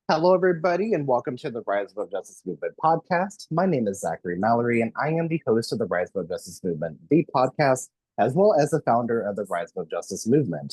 Hello, everybody, and welcome to the Rise Above Justice Movement podcast. My name is Zachary Mallory, and I am the host of the Rise Above Justice Movement, the podcast, as well as the founder of the Rise Above Justice Movement.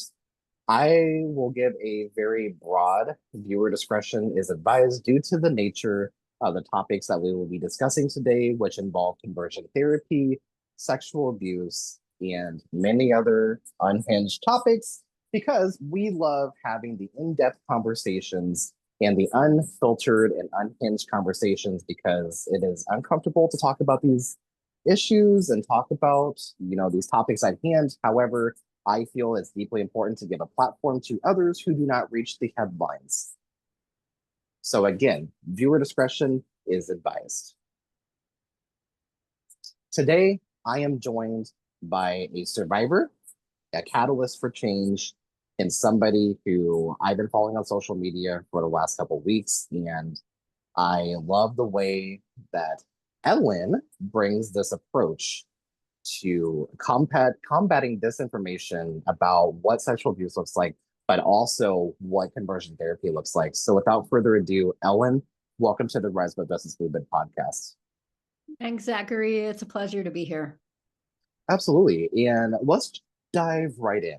I will give a very broad viewer discretion is advised due to the nature of the topics that we will be discussing today, which involve conversion therapy, sexual abuse, and many other unhinged topics, because we love having the in depth conversations and the unfiltered and unhinged conversations because it is uncomfortable to talk about these issues and talk about, these topics at hand. However, I feel it's deeply important to give a platform to others who do not reach the headlines. So again, viewer discretion is advised. Today, I am joined by a survivor, a catalyst for change, and somebody who I've been following on social media for the last couple of weeks. And I love the way that Ellen brings this approach to combating disinformation about what sexual abuse looks like, but also what conversion therapy looks like. So without further ado, Ellen, welcome to the Rise Above Justice Movement podcast. Thanks, Zachary. It's a pleasure to be here. Absolutely. And let's dive right in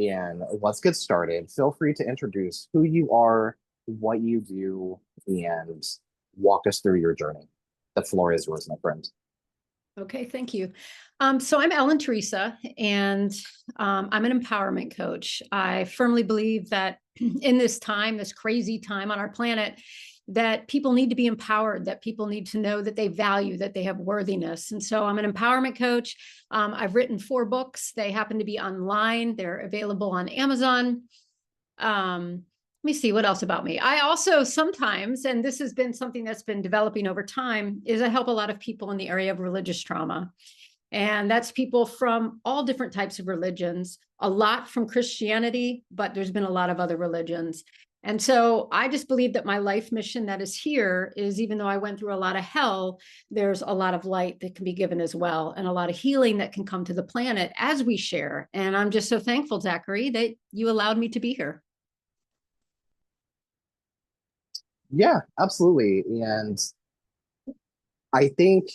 and let's get started. Feel free to introduce who you are, what you do, and walk us through your journey. The floor is yours, my friend. Okay, thank you. So I'm Theresa, and I'm an empowerment coach. I firmly believe that in this time, this crazy time on our planet, that people need to be empowered, that people need to know that they value, that they have worthiness. And so I'm an empowerment coach. I've written 4 books. They happen to be online. They're available on Amazon. Let me see what else about me. I also sometimes, and this has been something that's been developing over time, is I help a lot of people in the area of religious trauma. And that's people from all different types of religions, a lot from Christianity, but there's been a lot of other religions. And so I just believe that my life mission that is here is, even though I went through a lot of hell, there's a lot of light that can be given as well, and a lot of healing that can come to the planet as we share. And I'm just so thankful, Zachary, that you allowed me to be here. Yeah, absolutely. And I think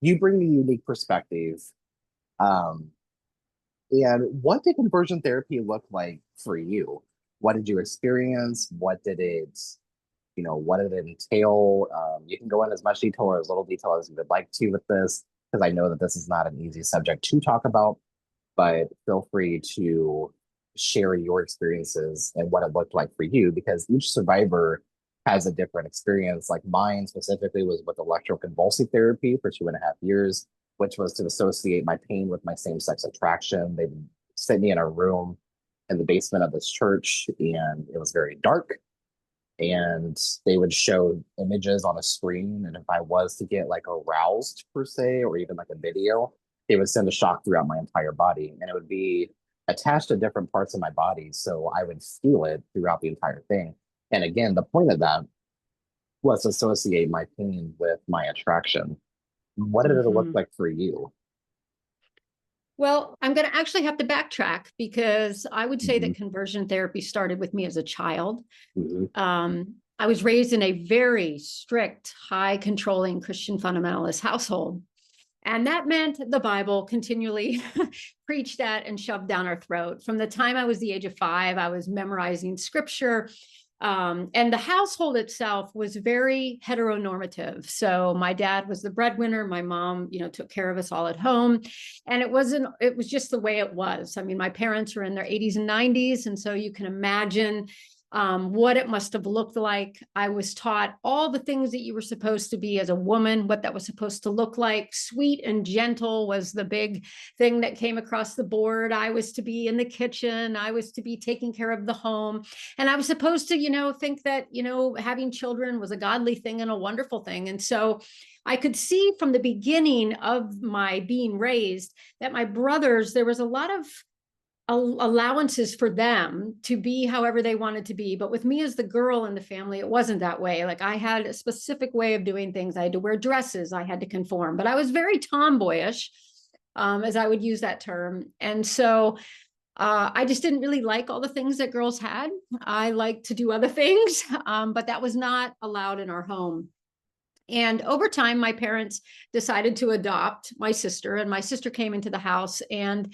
you bring a unique perspective. Um, and what did conversion therapy look like for you? What did you experience? What did it entail? You can go in as much detail or as little detail as you would like to with this, because I know that this is not an easy subject to talk about, but feel free to share your experiences and what it looked like for you, because each survivor has a different experience. Like mine specifically was with electroconvulsive therapy for 2.5 years, which was to associate my pain with my same sex attraction. They sent me in a room in the basement of this church, and it was very dark. And they would show images on a screen. And if I was to get like aroused per se, or even like a video, they would send a shock throughout my entire body. And it would be attached to different parts of my body. So I would feel it throughout the entire thing. And again, the point of that was to associate my pain with my attraction. What did it look Mm-hmm. like for you? Well, I'm going to actually have to backtrack, because I would say Mm-hmm. that conversion therapy started with me as a child. Mm-hmm. I was raised in a very strict, high controlling Christian fundamentalist household. And that meant the Bible continually preached at and shoved down our throat. From the time I was the age of 5, I was memorizing scripture. And the household itself was very heteronormative. So my dad was the breadwinner. My mom, took care of us all at home. And it was just the way it was. I mean, my parents were in their 80s and 90s. And so you can imagine what it must have looked like. I was taught all the things that you were supposed to be as a woman, what that was supposed to look like. Sweet and gentle was the big thing that came across the board. I was to be in the kitchen. I was to be taking care of the home. And I was supposed to, think that, having children was a godly thing and a wonderful thing. And so I could see from the beginning of my being raised that my brothers, there was a lot of allowances for them to be however they wanted to be. But with me as the girl in the family, it wasn't that way. Like, I had a specific way of doing things. I had to wear dresses. I had to conform, but I was very tomboyish, as I would use that term. And so I just didn't really like all the things that girls had. I liked to do other things, but that was not allowed in our home. And over time, my parents decided to adopt my sister, and my sister came into the house, and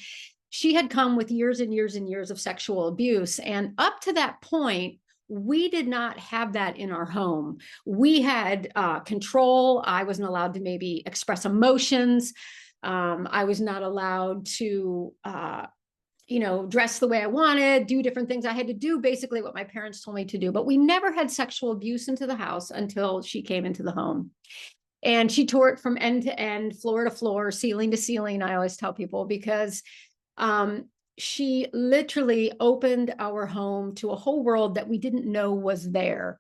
she had come with years and years and years of sexual abuse. And up to that point, we did not have that in our home. We had control. I wasn't allowed to maybe express emotions. I was not allowed to dress the way I wanted, do different things. I had to do basically what my parents told me to do, but we never had sexual abuse into the house until she came into the home. And she tore it from end to end, floor to floor, ceiling to ceiling, I always tell people, because she literally opened our home to a whole world that we didn't know was there.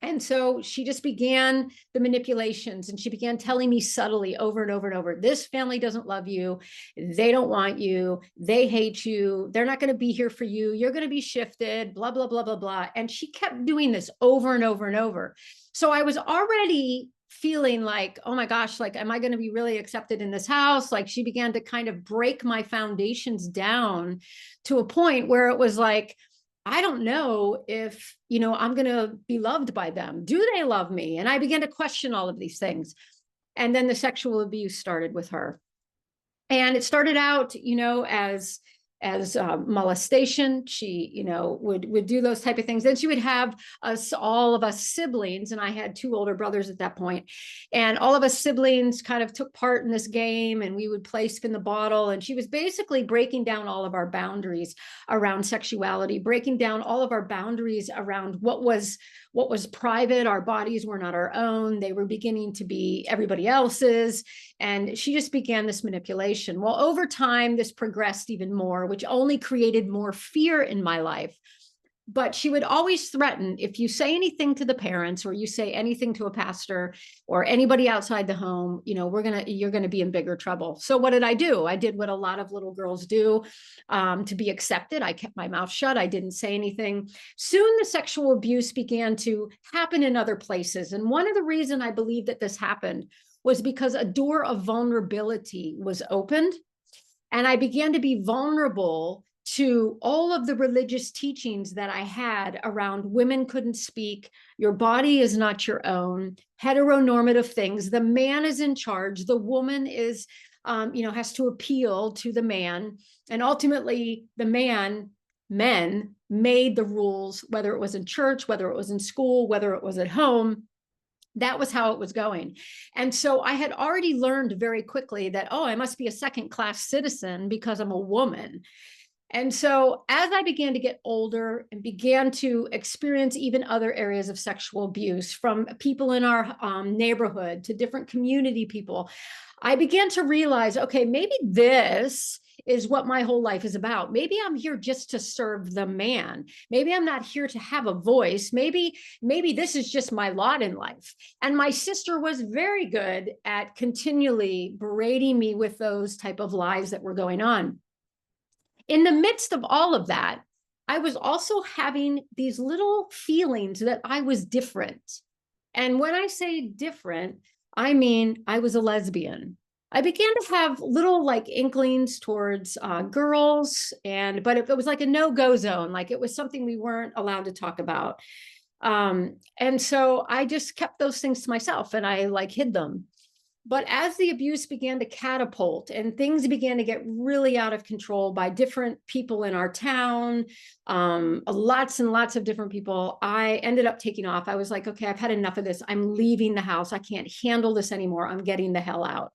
And so she just began the manipulations, and she began telling me subtly over and over and over, this family doesn't love you. They don't want you. They hate you. They're not going to be here for you. You're going to be shifted, blah, blah, blah, blah, blah. And she kept doing this over and over and over. So I was already feeling like, oh my gosh, like, am I going to be really accepted in this house? Like, she began to kind of break my foundations down to a point where it was like, I don't know if, I'm going to be loved by them. Do they love me? And I began to question all of these things. And then the sexual abuse started with her. And it started out, as molestation. She, would do those type of things. Then she would have all of us siblings, and I had two older brothers at that point, and all of us siblings kind of took part in this game, and we would play spin the bottle. And she was basically breaking down all of our boundaries around sexuality, breaking down all of our boundaries around what was private. Our bodies were not our own. They were beginning to be everybody else's. And she just began this manipulation. Well, over time, this progressed even more, which only created more fear in my life. But she would always threaten, if you say anything to the parents, or you say anything to a pastor or anybody outside the home, you're going to be in bigger trouble. So what did I do? I did what a lot of little girls do to be accepted. I kept my mouth shut. I didn't say anything. Soon the sexual abuse began to happen in other places. And one of the reasons I believe that this happened was because a door of vulnerability was opened, and I began to be vulnerable to all of the religious teachings that I had around women couldn't speak, your body is not your own, heteronormative things. The man is in charge. The woman is, has to appeal to the man. And ultimately, men made the rules, whether it was in church, whether it was in school, whether it was at home. That was how it was going. And so I had already learned very quickly that, I must be a second-class citizen because I'm a woman. And so as I began to get older and began to experience even other areas of sexual abuse, from people in our neighborhood to different community people, I began to realize, okay, maybe this is what my whole life is about. Maybe I'm here just to serve the man. Maybe I'm not here to have a voice. Maybe this is just my lot in life. And my sister was very good at continually berating me with those type of lies that were going on. In the midst of all of that, I was also having these little feelings that I was different. And when I say different, I mean I was a lesbian. I began to have little inklings towards girls, but it was like a no-go zone. Like, it was something we weren't allowed to talk about. And so I just kept those things to myself, and I hid them. But as the abuse began to catapult and things began to get really out of control by different people in our town, lots and lots of different people, I ended up taking off. I was like, okay, I've had enough of this. I'm leaving the house. I can't handle this anymore. I'm getting the hell out.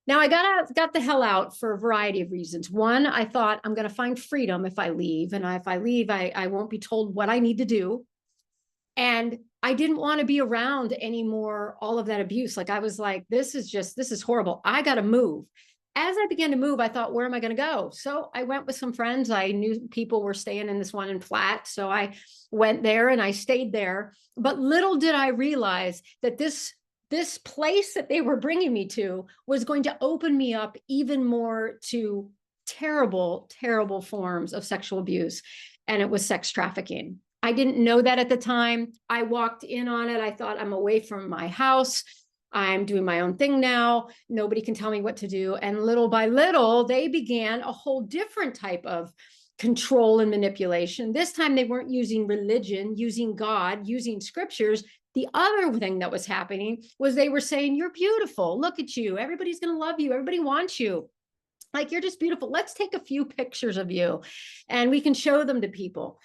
Now, I got the hell out for a variety of reasons. One, I thought, I'm going to find freedom if I leave. And if I leave, I won't be told what I need to do. And I didn't want to be around anymore all of that abuse. I was like, this is horrible. I got to move. As I began to move, I thought, where am I going to go? So I went with some friends. I knew people were staying in this one in flat. So I went there and I stayed there. But little did I realize that this place that they were bringing me to was going to open me up even more to terrible, terrible forms of sexual abuse. And it was sex trafficking. I didn't know that at the time. I walked in on it. I thought, I'm away from my house. I'm doing my own thing now. Nobody can tell me what to do. And little by little, they began a whole different type of control and manipulation. This time they weren't using religion, using God, using scriptures. The other thing that was happening was they were saying, you're beautiful. Look at you. Everybody's going to love you. Everybody wants you. Like, you're just beautiful. Let's take a few pictures of you and we can show them to people.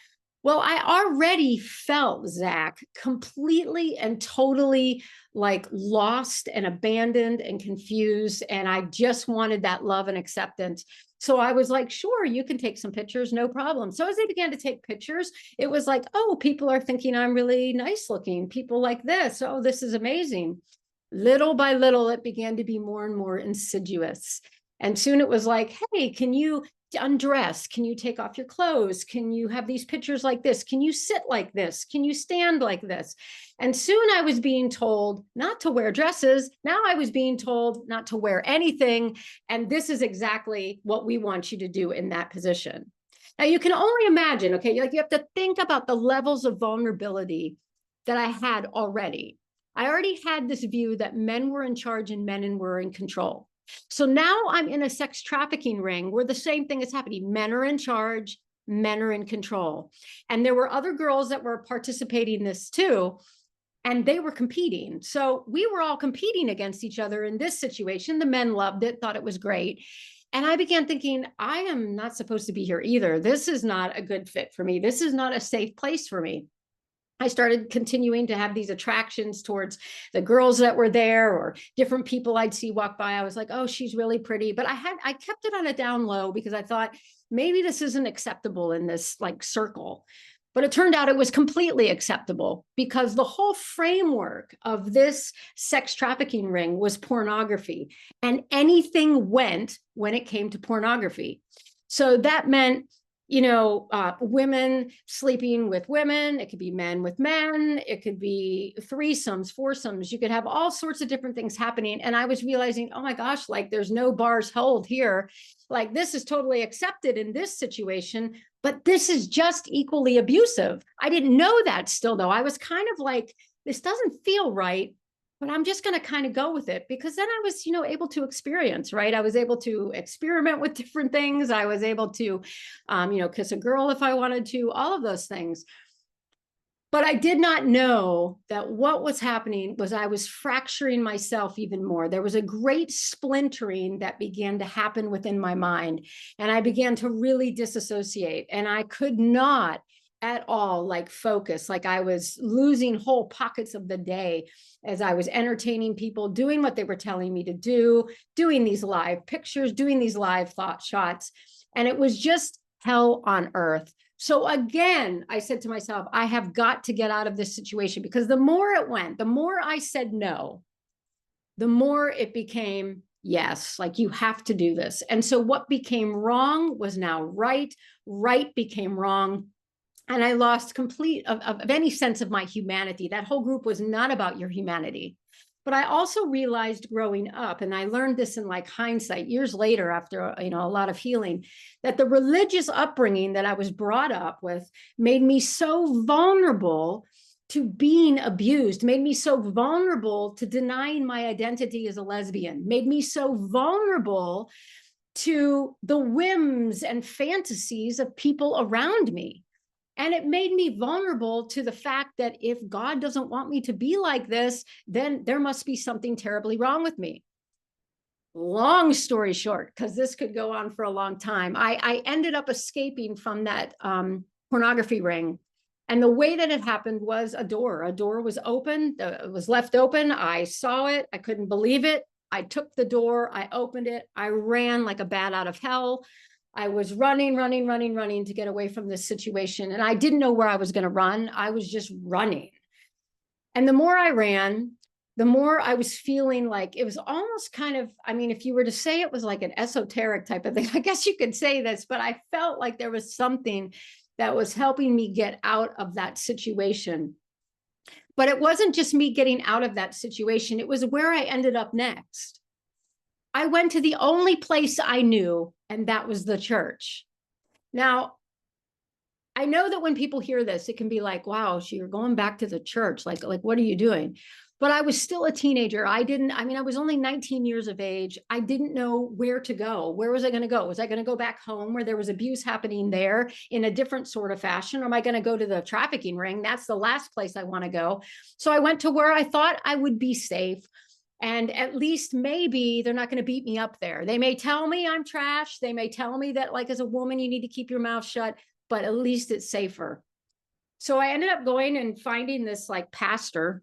Well, I already felt, Zach, completely and totally like lost and abandoned and confused. And I just wanted that love and acceptance. So I was like, sure, you can take some pictures, no problem. So as they began to take pictures, it was like, oh, people are thinking I'm really nice looking. People like this. Oh, this is amazing. Little by little, it began to be more and more insidious. And soon it was like, hey, can you undress? Can you take off your clothes? Can you have these pictures like this? Can you sit like this? Can you stand like this? And soon I was being told not to wear dresses. Now I was being told not to wear anything. And this is exactly what we want you to do in that position. Now you can only imagine, okay, like you have to think about the levels of vulnerability that I had already. I already had this view that men were in charge and men were in control. So now I'm in a sex trafficking ring where the same thing is happening. Men are in charge, men are in control. And there were other girls that were participating in this too, and they were competing. So we were all competing against each other in this situation. The men loved it, thought it was great. And I began thinking, I am not supposed to be here either. This is not a good fit for me. This is not a safe place for me. I started continuing to have these attractions towards the girls that were there or different people I'd see walk by. I was like, oh, she's really pretty. But I kept it on a down low because I thought maybe this isn't acceptable in this like circle. But it turned out it was completely acceptable because the whole framework of this sex trafficking ring was pornography, and anything went when it came to pornography. So that meant women sleeping with women. It could be men with men. It could be threesomes, foursomes. You could have all sorts of different things happening. And I was realizing, oh my gosh, like there's no bars held here. Like this is totally accepted in this situation, but this is just equally abusive. I didn't know that still though. I was kind of like, this doesn't feel right, but I'm just going to kind of go with it because then I was, able to experience, right? I was able to experiment with different things. I was able to, kiss a girl if I wanted to, all of those things. But I did not know that what was happening was I was fracturing myself even more. There was a great splintering that began to happen within my mind. And I began to really disassociate. And I could not at all like focus. Like I was losing whole pockets of the day as I was entertaining people, doing what they were telling me to do, doing these live pictures, doing these live thought shots. And it was just hell on earth. So again, I said to myself, I have got to get out of this situation because the more it went, the more I said no, the more it became yes, like you have to do this. And so what became wrong was now right, right became wrong. And I lost complete of any sense of my humanity. That whole group was not about your humanity. But I also realized growing up, and I learned this in like hindsight years later after, a lot of healing, that the religious upbringing that I was brought up with made me so vulnerable to being abused, made me so vulnerable to denying my identity as a lesbian, made me so vulnerable to the whims and fantasies of people around me. And it made me vulnerable to the fact that if God doesn't want me to be like this, then there must be something terribly wrong with me. Long story short, because this could go on for a long time, I ended up escaping from that pornography ring. And the way that it happened was a door. A door was open. It was left open. I saw it. I couldn't believe it. I took the door. I opened it. I ran like a bat out of hell. I was running to get away from this situation. And I didn't know where I was going to run. I was just running. And the more I ran, the more I was feeling like it was almost kind of, if you were to say it was like an esoteric type of thing, I guess you could say this, but I felt like there was something that was helping me get out of that situation. But it wasn't just me getting out of that situation. It was where I ended up next. I went to the only place I knew, and that was the church. Now, I know that when people hear this, it can be like, wow, you're going back to the church. Like, what are you doing? but I was still a teenager. I mean, I was only 19 years of age. I didn't know where to go. Where was I going to go? Was I going to go back home where there was abuse happening there in a different sort of fashion? Or am I going to go to the trafficking ring? That's the last place I want to go. So I went to where I thought I would be safe. And at least maybe they're not going to beat me up there. They may tell me I'm trash. They may tell me that, like, as a woman, you need to keep your mouth shut, but at least it's safer. So I ended up going and finding this like pastor,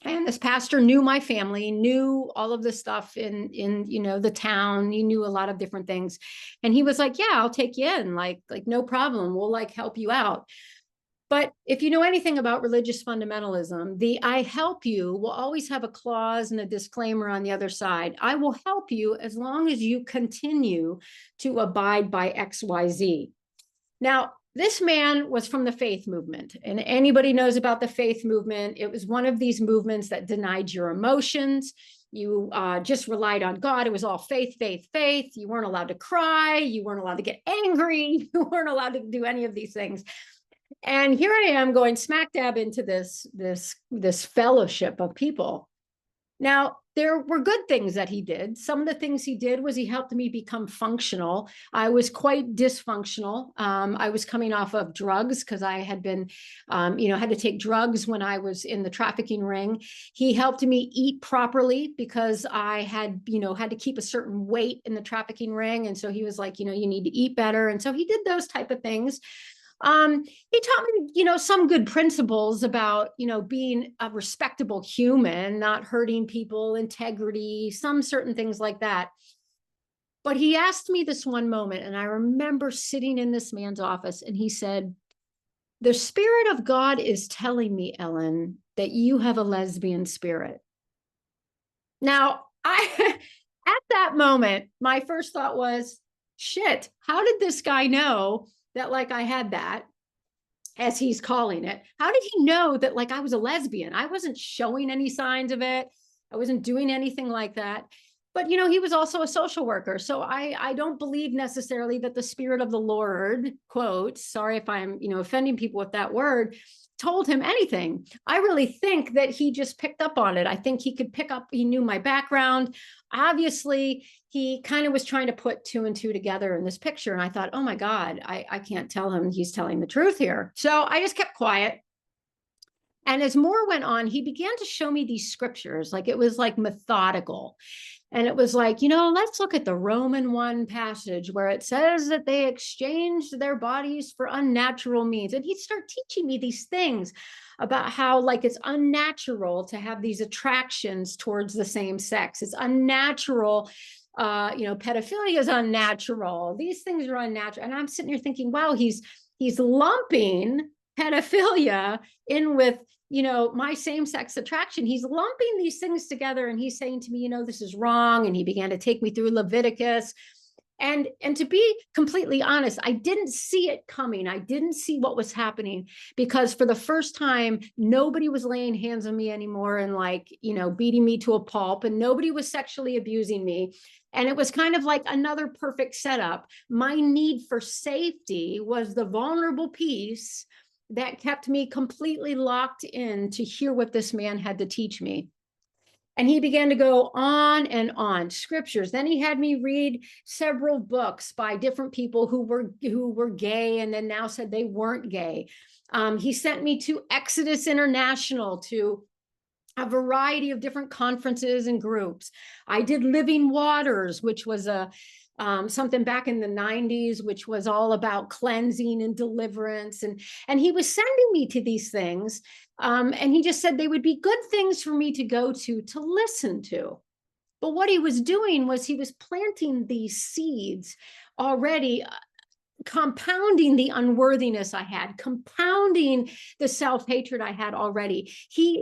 and this pastor knew my family, knew all of the stuff in the town. He knew a lot of different things. And he was like, yeah, I'll take you in, like no problem. We'll like help you out. But if you know anything about religious fundamentalism, the I help you will always have a clause and a disclaimer on the other side. I will help you as long as you continue to abide by XYZ. Now, this man was from the faith movement, and anybody knows about the faith movement. It was one of these movements that denied your emotions. You just relied on God. It was all faith, faith, faith. You weren't allowed to cry. You weren't allowed to get angry. You weren't allowed to do any of these things. And here I am going smack dab into this fellowship of people. Now, there were good things that he did. Some of the things he did was he helped me become functional. I was quite dysfunctional. I was coming off of drugs because I had been, had to take drugs when I was in the trafficking ring. He helped me eat properly because I had to keep a certain weight in the trafficking ring. And so he was like, you need to eat better. And so he did those type of things. He taught me, some good principles about, being a respectable human, not hurting people, integrity, some certain things like that. But he asked me this one moment, and I remember sitting in this man's office, and he said, the Spirit of God is telling me, Ellen, that you have a lesbian spirit. Now, at that moment, my first thought was, shit, how did this guy know that like I had that, as he's calling it? How did he know that like I was a lesbian? I wasn't showing any signs of it. I wasn't doing anything like that. But, he was also a social worker. So I don't believe necessarily that the Spirit of the Lord, quote, sorry if I'm, offending people with that word, told him anything. I really think that he just picked up on it. I think he could pick up, he knew my background. Obviously, he kind of was trying to put two and two together in this picture. And I thought, oh my God, I can't tell him he's telling the truth here. So I just kept quiet. And as more went on, he began to show me these scriptures, like it was like methodical. And it was like, let's look at the Roman 1 passage where it says that they exchanged their bodies for unnatural means. And he'd start teaching me these things about how like it's unnatural to have these attractions towards the same sex. It's unnatural. Pedophilia is unnatural. These things are unnatural. And I'm sitting here thinking, wow, he's lumping pedophilia in with my same-sex attraction. He's lumping these things together, and he's saying to me, this is wrong. And he began to take me through Leviticus. And to be completely honest, I didn't see it coming. I didn't see what was happening, because for the first time, nobody was laying hands on me anymore and like, beating me to a pulp, and nobody was sexually abusing me. And it was kind of like another perfect setup. My need for safety was the vulnerable piece that kept me completely locked in to hear what this man had to teach me. And he began to go on and on scriptures. Then he had me read several books by different people who were gay and then now said they weren't gay. He sent me to Exodus International, to a variety of different conferences and groups. I did Living Waters, which was something back in the 90s, which was all about cleansing and deliverance. And he was sending me to these things. And he just said they would be good things for me to go to listen to. But what he was doing was he was planting these seeds already, compounding the unworthiness I had, compounding the self-hatred I had already.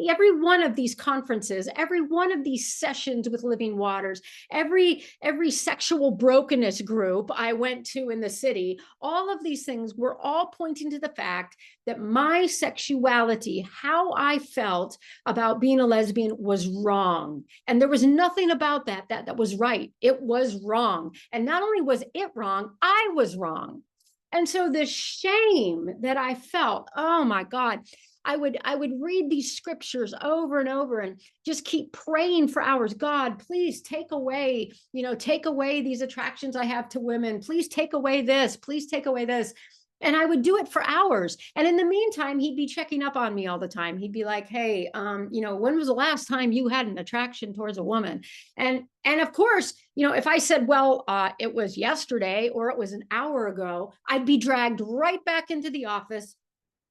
Every one of these conferences, every one of these sessions with Living Waters, every sexual brokenness group I went to in the city, all of these things were all pointing to the fact that my sexuality, how I felt about being a lesbian, was wrong. And there was nothing about that was right. It was wrong. And not only was it wrong, I was wrong. And so the shame that I felt, oh my God, I would read these scriptures over and over and just keep praying for hours. God, please take away, take away these attractions I have to women. Please take away this. Please take away this. And I would do it for hours. And in the meantime, he'd be checking up on me all the time. He'd be like, hey, when was the last time you had an attraction towards a woman? And of course, if I said, well, it was yesterday or it was an hour ago, I'd be dragged right back into the office.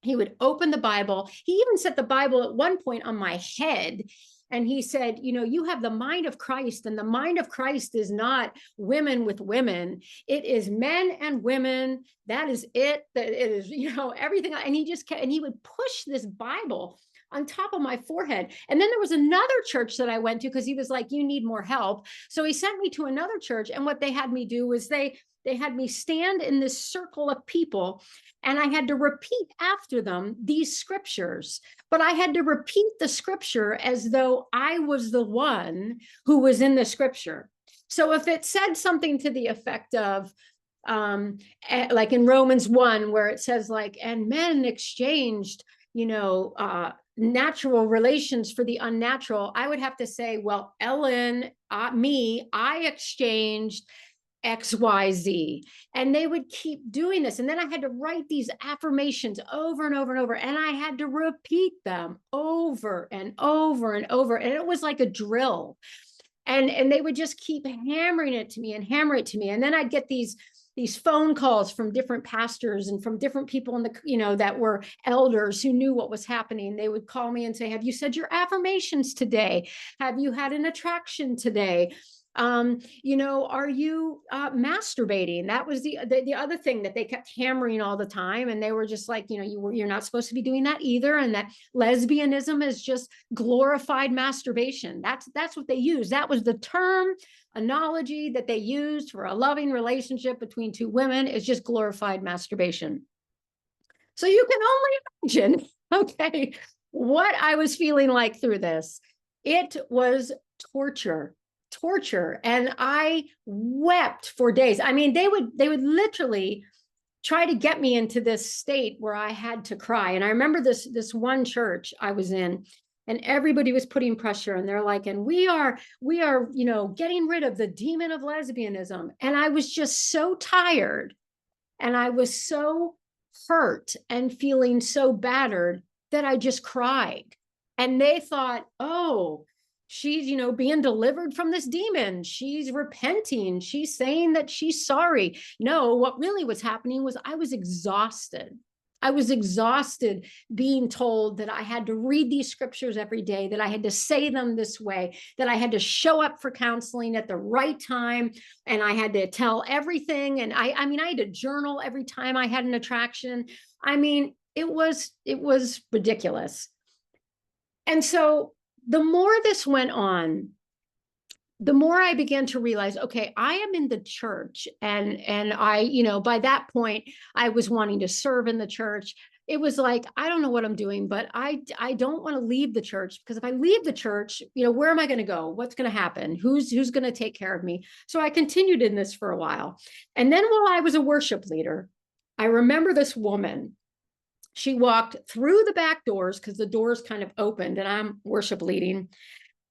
He would open the Bible. He even set the Bible at one point on my head. And he said, you have the mind of Christ, and the mind of Christ is not women with women. It is men and women. That is it. That it is, everything. And he just kept, and he would push this Bible on top of my forehead. And then there was another church that I went to because he was like, you need more help. So he sent me to another church. And what they had me do was they had me stand in this circle of people, and I had to repeat after them these scriptures, but I had to repeat the scripture as though I was the one who was in the scripture. So if it said something to the effect of, like in Romans 1, where it says like, and men exchanged, natural relations for the unnatural, I would have to say, well, Ellen, I exchanged XYZ. And they would keep doing this. And then I had to write these affirmations over and over and over. And I had to repeat them over and over and over. And it was like a drill. And they would just keep hammering it to me and hammer it to me. And then I'd get these phone calls from different pastors and from different people in the, that were elders who knew what was happening. They would call me and say, have you said your affirmations today? Have you had an attraction today? Are you masturbating? That was the other thing that they kept hammering all the time. And they were just like, you're not supposed to be doing that either. And that lesbianism is just glorified masturbation. That's what they used. That was the term analogy that they used for a loving relationship between two women, is just glorified masturbation. So you can only imagine, okay, what I was feeling like through this. It was torture. And I wept for days. I mean, they would literally try to get me into this state where I had to cry. And I remember this one church I was in, and everybody was putting pressure, and they're like, and we are getting rid of the demon of lesbianism. And I was just so tired, and I was so hurt and feeling so battered that I just cried. And they thought, oh, she's, being delivered from this demon. She's repenting. She's saying that she's sorry. No, what really was happening was I was exhausted. I was exhausted being told that I had to read these scriptures every day, that I had to say them this way, that I had to show up for counseling at the right time, and I had to tell everything. And I had to journal every time I had an attraction. I mean, it was ridiculous. And so the more this went on, the more I began to realize, okay, I am in the church, and I, by that point, I was wanting to serve in the church. It was like, I don't know what I'm doing, but I don't want to leave the church, because if I leave the church, where am I going to go? What's going to happen? Who's going to take care of me? So I continued in this for a while. And then while I was a worship leader, I remember this woman. She walked through the back doors, because the doors kind of opened, and I'm worship leading.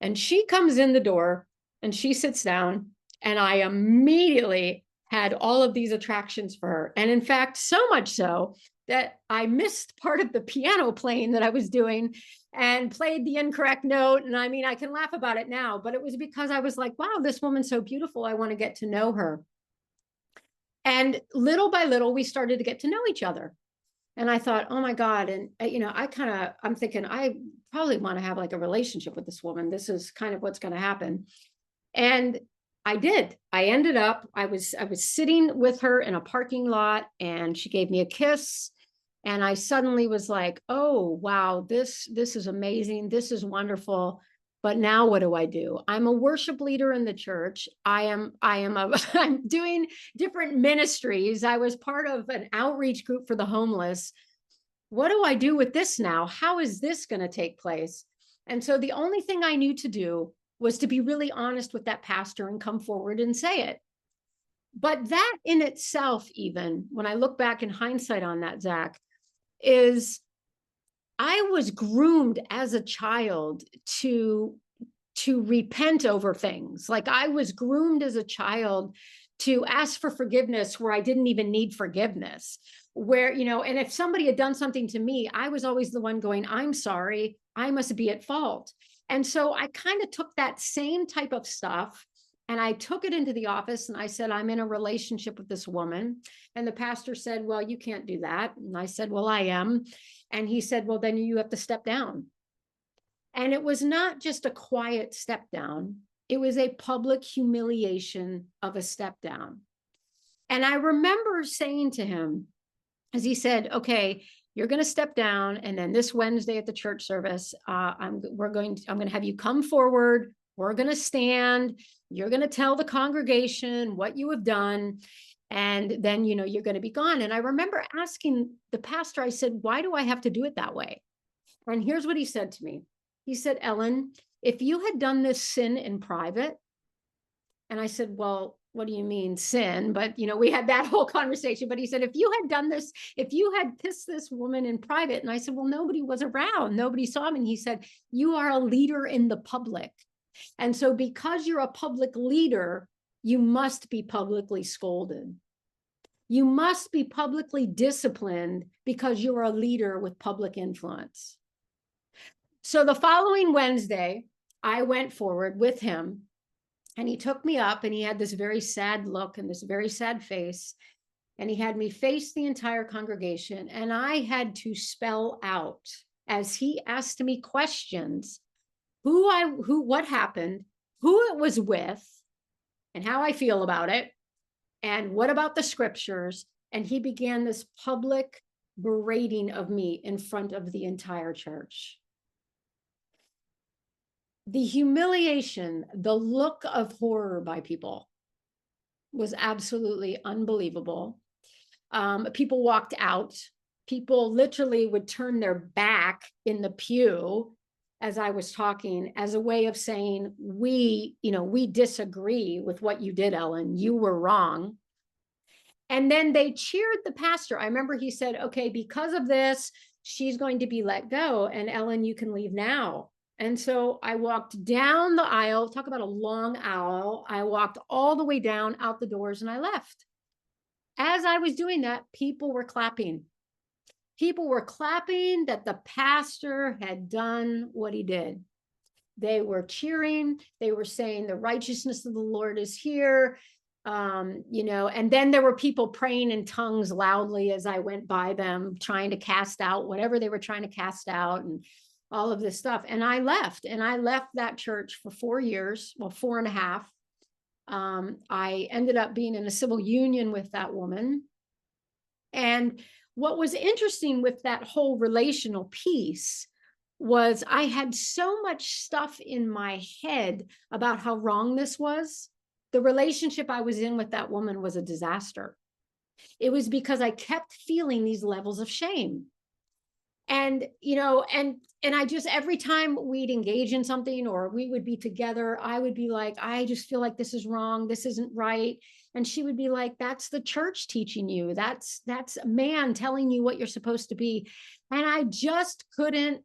And she comes in the door and she sits down, and I immediately had all of these attractions for her. And in fact, so much so that I missed part of the piano playing that I was doing and played the incorrect note. And I mean, I can laugh about it now, but it was because I was like, wow, this woman's so beautiful. I want to get to know her. And little by little, we started to get to know each other. And I thought, oh my God. And, I'm thinking, I probably want to have like a relationship with this woman. This is kind of what's going to happen. And I did. I ended up, I was sitting with her in a parking lot, and she gave me a kiss. And I suddenly was like, oh, wow, this is amazing. This is wonderful. But now what do? I'm a worship leader in the church. I'm doing different ministries. I was part of an outreach group for the homeless. What do I do with this now? How is this going to take place? And so the only thing I knew to do was to be really honest with that pastor and come forward and say it. But that in itself, even when I look back in hindsight on that, Zach, is I was groomed as a child to repent over things. Like I was groomed as a child to ask for forgiveness where I didn't even need forgiveness. Where, and if somebody had done something to me, I was always the one going, I'm sorry, I must be at fault. And so I kind of took that same type of stuff and I took it into the office and I said, I'm in a relationship with this woman. And the pastor said, well, you can't do that. And I said, well, I am. And he said, well, then you have to step down. And it was not just a quiet step down, it was a public humiliation of a step down. And I remember saying to him, as he said, okay, you're going to step down. And then this Wednesday at the church service, I'm going to have you come forward. We're going to stand. You're going to tell the congregation what you have done. And then, you're going to be gone. And I remember asking the pastor, I said, why do I have to do it that way? And here's what he said to me. He said, Ellen, if you had done this sin in private, and I said, well, what do you mean sin? But, we had that whole conversation. But he said, if you had done this, if you had kissed this woman in private, and I said, well, nobody was around. Nobody saw me. And he said, you are a leader in the public. And so because you're a public leader, you must be publicly scolded. You must be publicly disciplined because you're a leader with public influence. So the following Wednesday, I went forward with him and he took me up and he had this very sad look and this very sad face. And he had me face the entire congregation. And I had to spell out, as he asked me questions, what happened, who it was with, and how I feel about it. And what about the scriptures? And he began this public berating of me in front of the entire church. The humiliation, the look of horror by people was absolutely unbelievable. People walked out. People literally would turn their back in the pew as I was talking as a way of saying, we disagree with what you did, Ellen. You were wrong. And then they cheered the pastor. I remember he said, okay, because of this, she's going to be let go. And Ellen, you can leave now. And so I walked down the aisle, talk about a long aisle. I walked all the way down out the doors and I left. As I was doing that, people were clapping. People were clapping that the pastor had done what he did. They were cheering. They were saying the righteousness of the Lord is here. And then there were people praying in tongues loudly as I went by them, trying to cast out whatever they were trying to cast out and all of this stuff. And I left that church for 4 years, well, 4.5. I ended up being in a civil union with that woman. And what was interesting with that whole relational piece was I had so much stuff in my head about how wrong this was. The relationship I was in with that woman was a disaster. It was because I kept feeling these levels of shame. And, and I just, every time we'd engage in something or we would be together, I would be like, I just feel like this is wrong. This isn't right. And she would be like, that's the church teaching you. That's a man telling you what you're supposed to be. And I just couldn't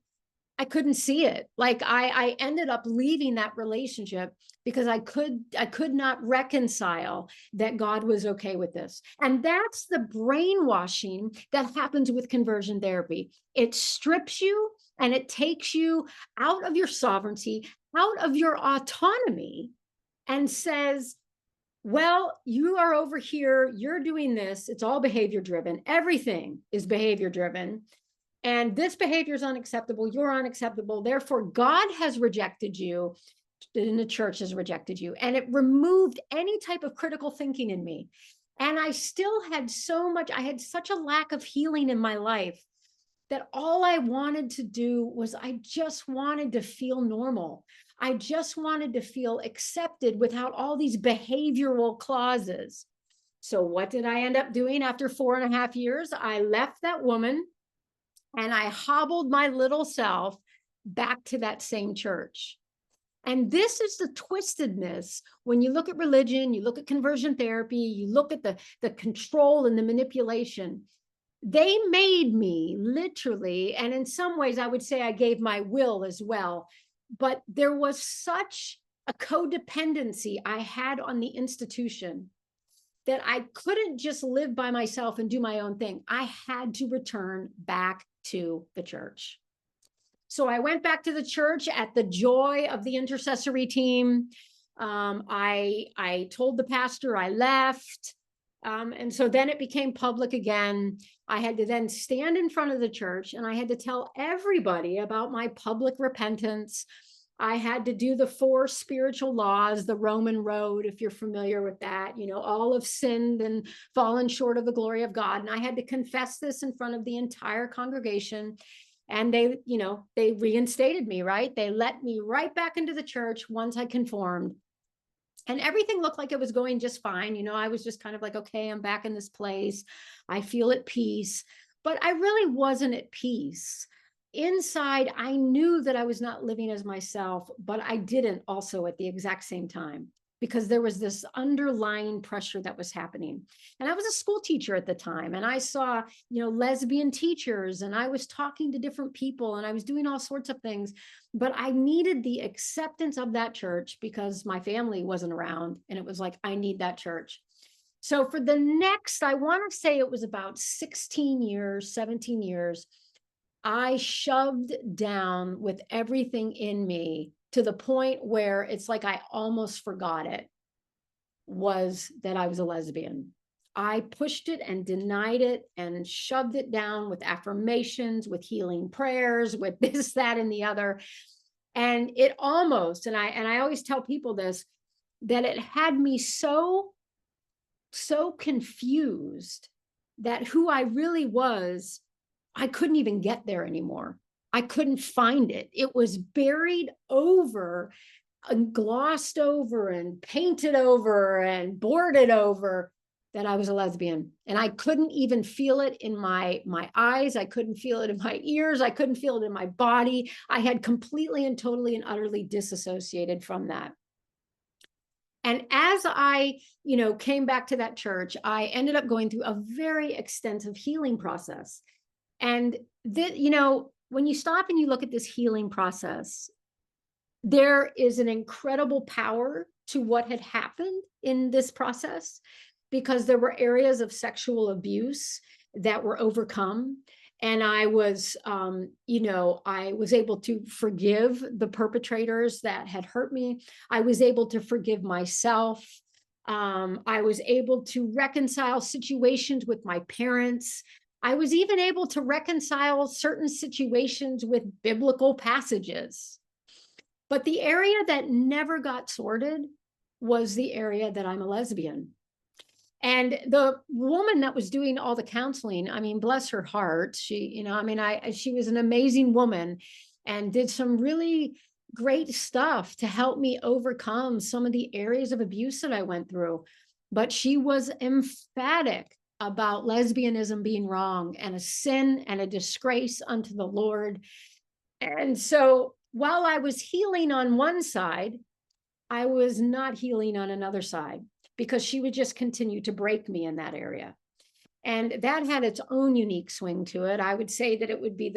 see it. Like I ended up leaving that relationship because I could not reconcile that God was okay with this. And that's the brainwashing that happens with conversion therapy. It strips you and it takes you out of your sovereignty, out of your autonomy, and says, well, you are over here, you're doing this, it's all behavior driven. Everything is behavior driven. And this behavior is unacceptable. You're unacceptable. Therefore, God has rejected you and the church has rejected you. And it removed any type of critical thinking in me. And I still had I had such a lack of healing in my life that all I wanted to do was I just wanted to feel normal. I just wanted to feel accepted without all these behavioral clauses. So what did I end up doing after 4.5 years? I left that woman. And I hobbled my little self back to that same church. And this is the twistedness. When you look at religion, you look at conversion therapy, you look at the control and the manipulation. they made me literally, and in some ways I would say I gave my will as well, but there was such a codependency I had on the institution that I couldn't just live by myself and do my own thing. I had to return back to the church. So I went back to the church at the joy of the intercessory team. I told the pastor I left. And so then it became public again. I had to then stand in front of the church and I had to tell everybody about my public repentance. I had to do the 4 spiritual laws, the Roman road, if you're familiar with that. All have sinned and fallen short of the glory of God. And I had to confess this in front of the entire congregation. And they reinstated me, right? They let me right back into the church once I conformed. And everything looked like it was going just fine. I was just kind of like, okay, I'm back in this place. I feel at peace. But I really wasn't at peace. Inside, I knew that I was not living as myself, but I didn't also at the exact same time, because there was this underlying pressure that was happening. And I was a school teacher at the time, and I saw, lesbian teachers, and I was talking to different people, and I was doing all sorts of things, but I needed the acceptance of that church because my family wasn't around, and it was like, I need that church. So for the next, I want to say it was about 16 years, 17 years, I shoved down with everything in me to the point where it's like I almost forgot it, was that I was a lesbian. I pushed it and denied it and shoved it down with affirmations, with healing prayers, with this, that, and the other. And it almost, and I always tell people this, that it had me so confused that who I really was, I couldn't even get there anymore. I couldn't find it. It was buried over and glossed over and painted over and boarded over that I was a lesbian. And I couldn't even feel it in my eyes. I couldn't feel it in my ears. I couldn't feel it in my body. I had completely and totally and utterly disassociated from that. And as I, came back to that church, I ended up going through a very extensive healing process. And when you stop and you look at this healing process, there is an incredible power to what had happened in this process, because there were areas of sexual abuse that were overcome. And I was able to forgive the perpetrators that had hurt me. I was able to forgive myself. I was able to reconcile situations with my parents. I was even able to reconcile certain situations with biblical passages. But the area that never got sorted was the area that I'm a lesbian. And the woman that was doing all the counseling, I mean, bless her heart, she was an amazing woman and did some really great stuff to help me overcome some of the areas of abuse that I went through. But she was emphatic about lesbianism being wrong and a sin and a disgrace unto the Lord. And so while I was healing on one side, I was not healing on another side, because she would just continue to break me in that area. And that had its own unique swing to it. I would say that it would be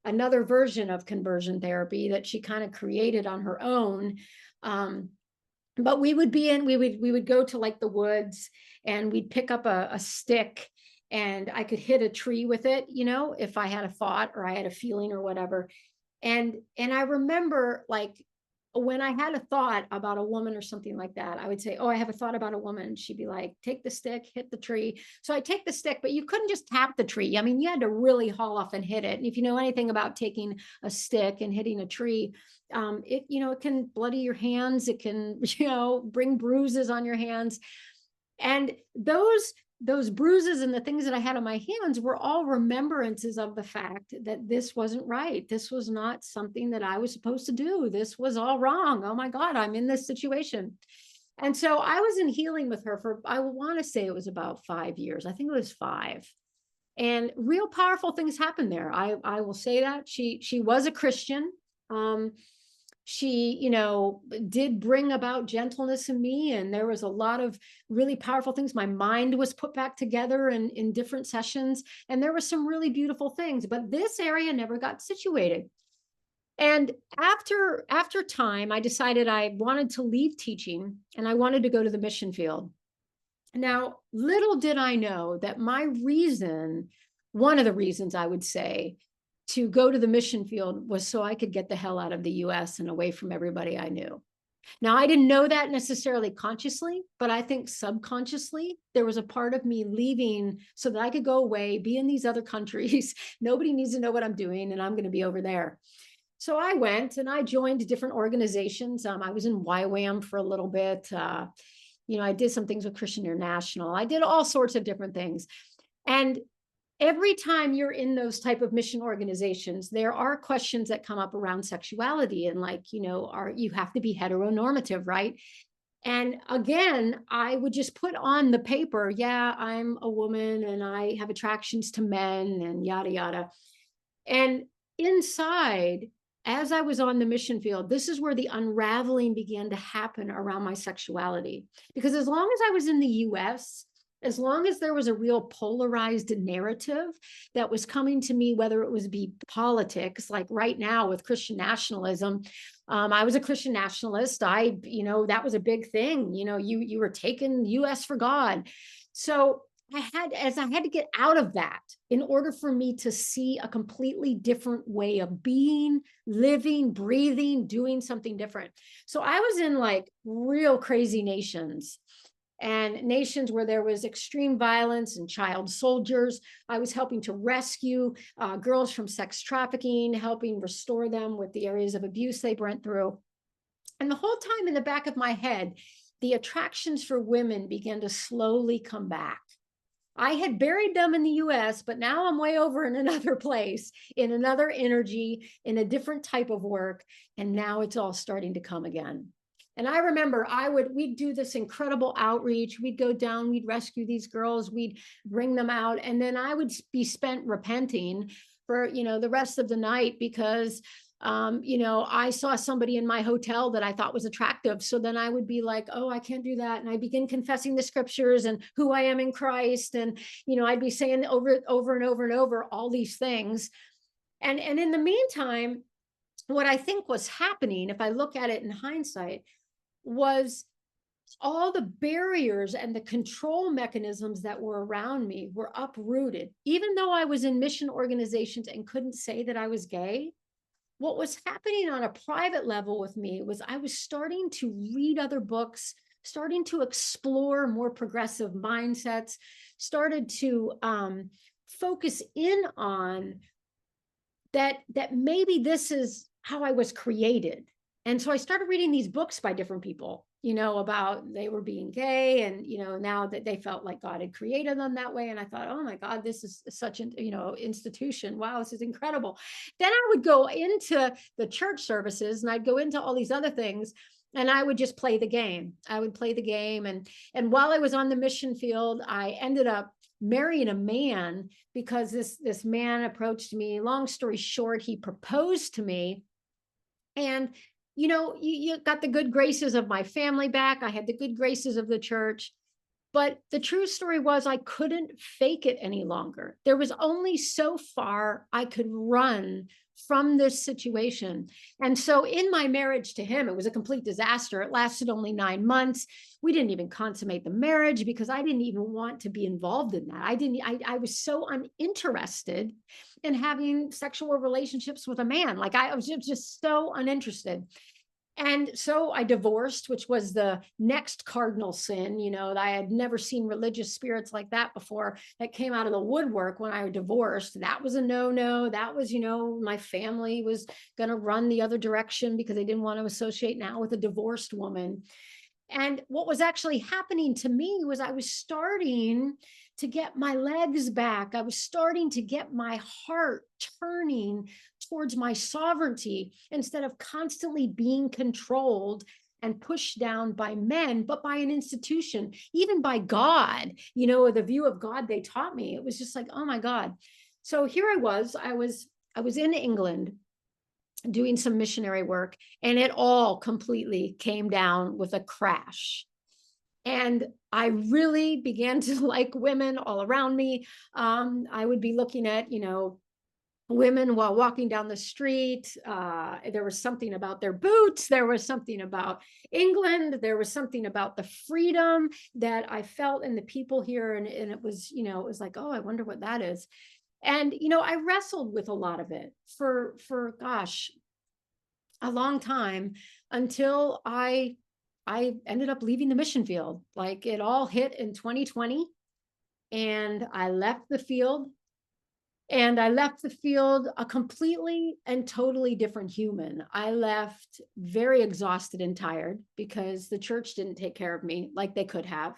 another version of conversion therapy that she kind of created on her own. But we would go to like the woods, and we'd pick up a stick, and I could hit a tree with it, if I had a thought or I had a feeling or whatever. And I remember, like, when I had a thought about a woman or something like that, I would say, oh, I have a thought about a woman. She'd be like, take the stick, hit the tree. So I take the stick, but you couldn't just tap the tree. I mean, you had to really haul off and hit it. And if you know anything about taking a stick and hitting a tree, it can bloody your hands. It can, bring bruises on your hands. And those bruises and the things that I had on my hands were all remembrances of the fact that this wasn't right. This was not something that I was supposed to do. This was all wrong. Oh my God, I'm in this situation. And so I was in healing with her for, I want to say it was about 5 years. I think it was 5. And real powerful things happened there. I will say that she was a Christian. She, did bring about gentleness in me. And there was a lot of really powerful things. My mind was put back together in different sessions. And there were some really beautiful things, but this area never got situated. And after time, I decided I wanted to leave teaching and I wanted to go to the mission field. Now, little did I know that one of the reasons I would say to go to the mission field was so I could get the hell out of the US and away from everybody I knew. Now, I didn't know that necessarily consciously, but I think subconsciously there was a part of me leaving so that I could go away, be in these other countries. Nobody needs to know what I'm doing, and I'm going to be over there. So I went and I joined different organizations. I was in YWAM for a little bit. I did some things with Christian International. I did all sorts of different things. And every time you're in those type of mission organizations, there are questions that come up around sexuality and you have to be heteronormative, right? And again, I would just put on the paper, yeah, I'm a woman and I have attractions to men and yada, yada. And inside, as I was on the mission field, this is where the unraveling began to happen around my sexuality. Because as long as I was in the US, as long as there was a real polarized narrative that was coming to me, whether it was be politics, like right now with Christian nationalism, I was a Christian nationalist. That was a big thing. You were taking US for God. So I had to get out of that in order for me to see a completely different way of being, living, breathing, doing something different. So I was in like real crazy nations and nations where there was extreme violence and child soldiers. I was helping to rescue girls from sex trafficking, helping restore them with the areas of abuse they went through. And the whole time in the back of my head, the attractions for women began to slowly come back. I had buried them in the US, but now I'm way over in another place, in another energy, in a different type of work. And now it's all starting to come again. And I remember we'd do this incredible outreach. We'd go down, we'd rescue these girls, we'd bring them out. And then I would be spent repenting for, the rest of the night because I saw somebody in my hotel that I thought was attractive. So then I would be like, oh, I can't do that. And I begin confessing the scriptures and who I am in Christ. And, I'd be saying over and over and over all these things. And in the meantime, what I think was happening, if I look at it in hindsight, was all the barriers and the control mechanisms that were around me were uprooted. Even though I was in mission organizations and couldn't say that I was gay, what was happening on a private level with me was I was starting to read other books, starting to explore more progressive mindsets, started to focus in on that maybe this is how I was created. And so I started reading these books by different people, about they were being gay and, now that they felt like God had created them that way. And I thought, oh my God, this is such an, institution. Wow, this is incredible. Then I would go into the church services and I'd go into all these other things and I would just play the game. I would play the game. And while I was on the mission field, I ended up marrying a man because this man approached me. Long story short, he proposed to me. And you got the good graces of my family back. I had the good graces of the church. But the true story was I couldn't fake it any longer. There was only so far I could run from this situation. And so in my marriage to him, it was a complete disaster. It lasted only 9 months. We didn't even consummate the marriage because I didn't even want to be involved in that. I was so uninterested in having sexual relationships with a man. Like I was just so uninterested. And so I divorced, which was the next cardinal sin. I had never seen religious spirits like that before that came out of the woodwork when I divorced. That was a no-no. That was, my family was going to run the other direction because they didn't want to associate now with a divorced woman. And what was actually happening to me was I was starting to get my legs back. I was starting to get my heart turning towards my sovereignty instead of constantly being controlled and pushed down by men, but by an institution, even by God, the view of God they taught me. It was just like, oh my God. So here I was in England. doing some missionary work, and it all completely came down with a crash. And I really began to like women all around me. I would be looking at, women while walking down the street. There was something about their boots. There was something about England. There was something about the freedom that I felt in the people here. And it was, it was like, oh, I wonder what that is. And, I wrestled with a lot of it for gosh, a long time, until I ended up leaving the mission field. Like, it all hit in 2020, and I left the field. And I left the field a completely and totally different human. I left very exhausted and tired because the church didn't take care of me like they could have.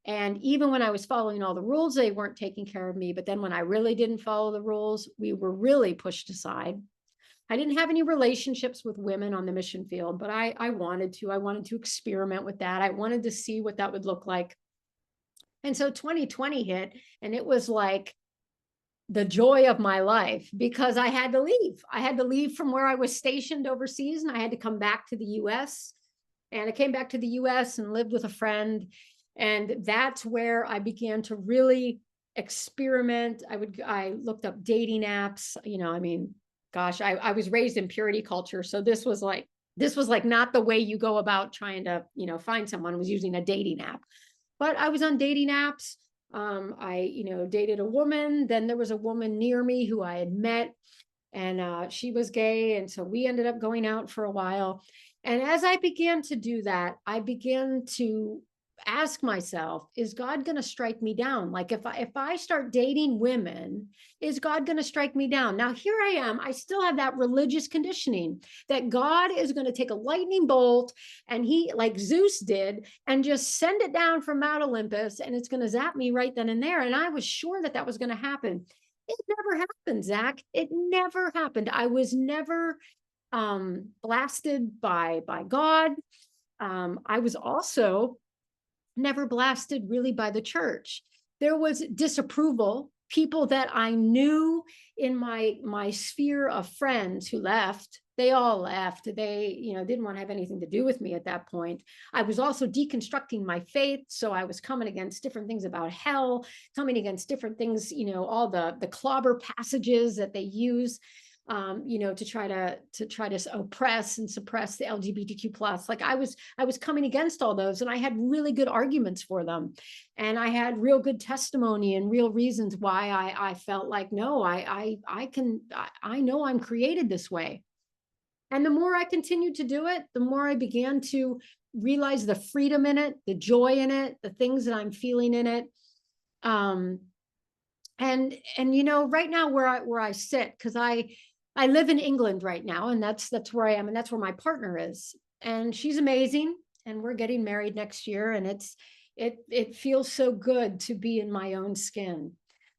And even when I was following all the rules, they weren't taking care of me. But then when I really didn't follow the rules, we were really pushed aside. I didn't have any relationships with women on the mission field, but I wanted to. I wanted to experiment with that. I wanted to see what that would look like. And so 2020 hit, and it was like the joy of my life, because I had to leave. I had to leave from where I was stationed overseas, and I had to come back to the US. And I came back to the US and lived with a friend. And that's where I began to really experiment. I looked up dating apps, gosh, I was raised in purity culture. So this was like not the way you go about trying to, find someone. I was using a dating app, but I was on dating apps. I, dated a woman. Then there was a woman near me who I had met, and she was gay. And so we ended up going out for a while. And as I began to do that, I began to ask myself, is God going to strike me down? Like, if I start dating women, is God going to strike me down? Now, here I am. I still have that religious conditioning that God is going to take a lightning bolt, and he, like Zeus did, and just send it down from Mount Olympus, and it's going to zap me right then and there. And I was sure that was going to happen. It never happened, Zach. It never happened. I was never blasted by God. I was also never blasted really by the church. There was disapproval. People that I knew in my sphere of friends who left, they all left. They, didn't want to have anything to do with me at that point. I was also deconstructing my faith. So I was coming against different things about hell, coming against different things, all the clobber passages that they use, to try to oppress and suppress the LGBTQ plus. Like, I was coming against all those, and I had really good arguments for them, and I had real good testimony and real reasons why I felt like, no, I know I'm created this way. And the more I continued to do it, the more I began to realize the freedom in it, the joy in it, the things that I'm feeling in it. And right now where I sit, because I live in England right now, and that's where I am, and that's where my partner is. And she's amazing, and we're getting married next year, and it feels so good to be in my own skin.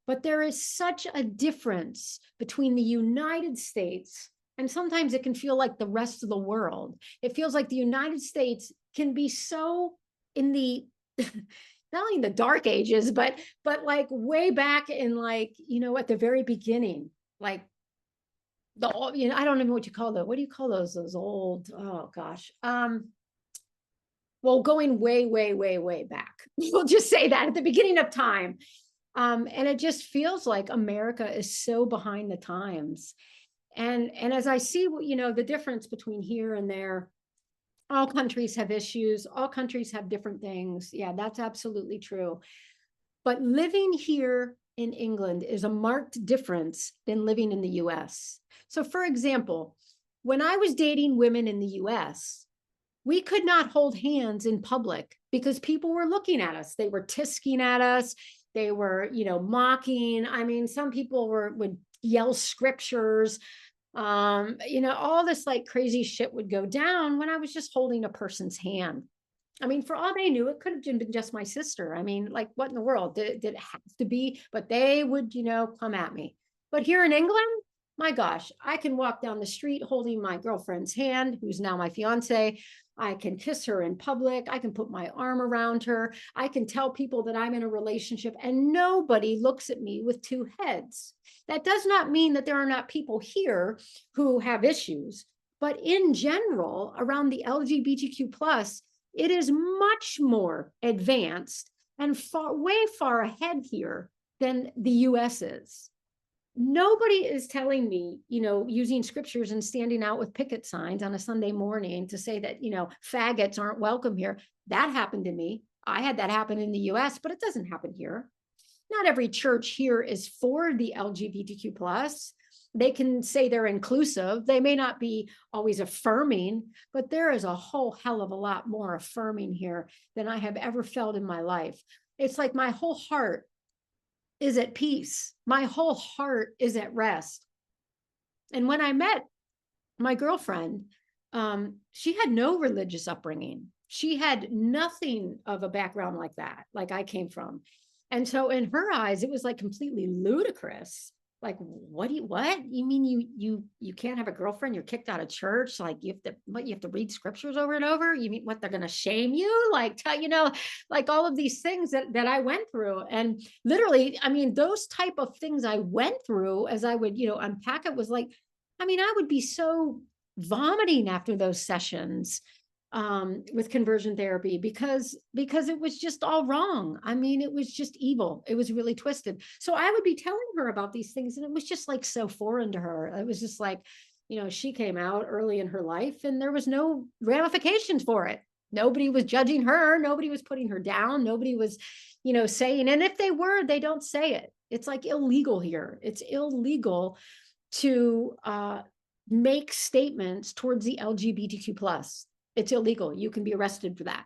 But there is such a difference between the United States, and sometimes it can feel like the rest of the world. It feels like the United States can be so in the not only in the dark ages, but like way back in, like, at the very beginning, like I don't know what you call what do you call those old, oh gosh, well, going way, way, way, way back. We'll just say that, at the beginning of time. And it just feels like America is so behind the times. And as I see, the difference between here and there, all countries have issues, all countries have different things. Yeah, that's absolutely true. But living here in England is a marked difference than living in the US. So, for example, when I was dating women in the US, we could not hold hands in public because people were looking at us. They were tisking at us. They were, mocking. I mean, some people would yell scriptures. All this like crazy shit would go down when I was just holding a person's hand. I mean, for all they knew, it could have been just my sister. I mean, like, what in the world did it have to be? But they would, come at me. But here in England, My gosh, I can walk down the street holding my girlfriend's hand, who's now my fiance. I can kiss her in public. I can put my arm around her. I can tell people that I'm in a relationship, and nobody looks at me with two heads. That does not mean that there are not people here who have issues, but in general, around the LGBTQ plus, it is much more advanced and way far ahead here than the US is. Nobody is telling me, using scriptures and standing out with picket signs on a Sunday morning to say that, faggots aren't welcome here. That happened to me. I had that happen in the US, but it doesn't happen here. Not every church here is for the LGBTQ plus. They can say they're inclusive. They may not be always affirming, but there is a whole hell of a lot more affirming here than I have ever felt in my life. It's like my whole heart is at peace. My whole heart is at rest. And when I met my girlfriend, she had no religious upbringing. She had nothing of a background like that, like I came from. And so in her eyes, it was like completely ludicrous. Like, what you mean you can't have a girlfriend? You're kicked out of church. Like you have to read scriptures over and over. You mean what, they're going to shame you? Like, like all of these things that I went through. And literally, I mean, those type of things I went through as I would, unpack it was like, I mean, I would be so vomiting after those sessions with conversion therapy because it was just all wrong. I mean, it was just evil. It was really twisted. So I would be telling her about these things, and it was just like so foreign to her. It was just like, she came out early in her life and there was no ramifications for it. Nobody was judging her. Nobody was putting her down. Nobody was, saying, and if they were, they don't say it. It's like illegal here. It's illegal to make statements towards the LGBTQ plus. It's illegal. You can be arrested for that.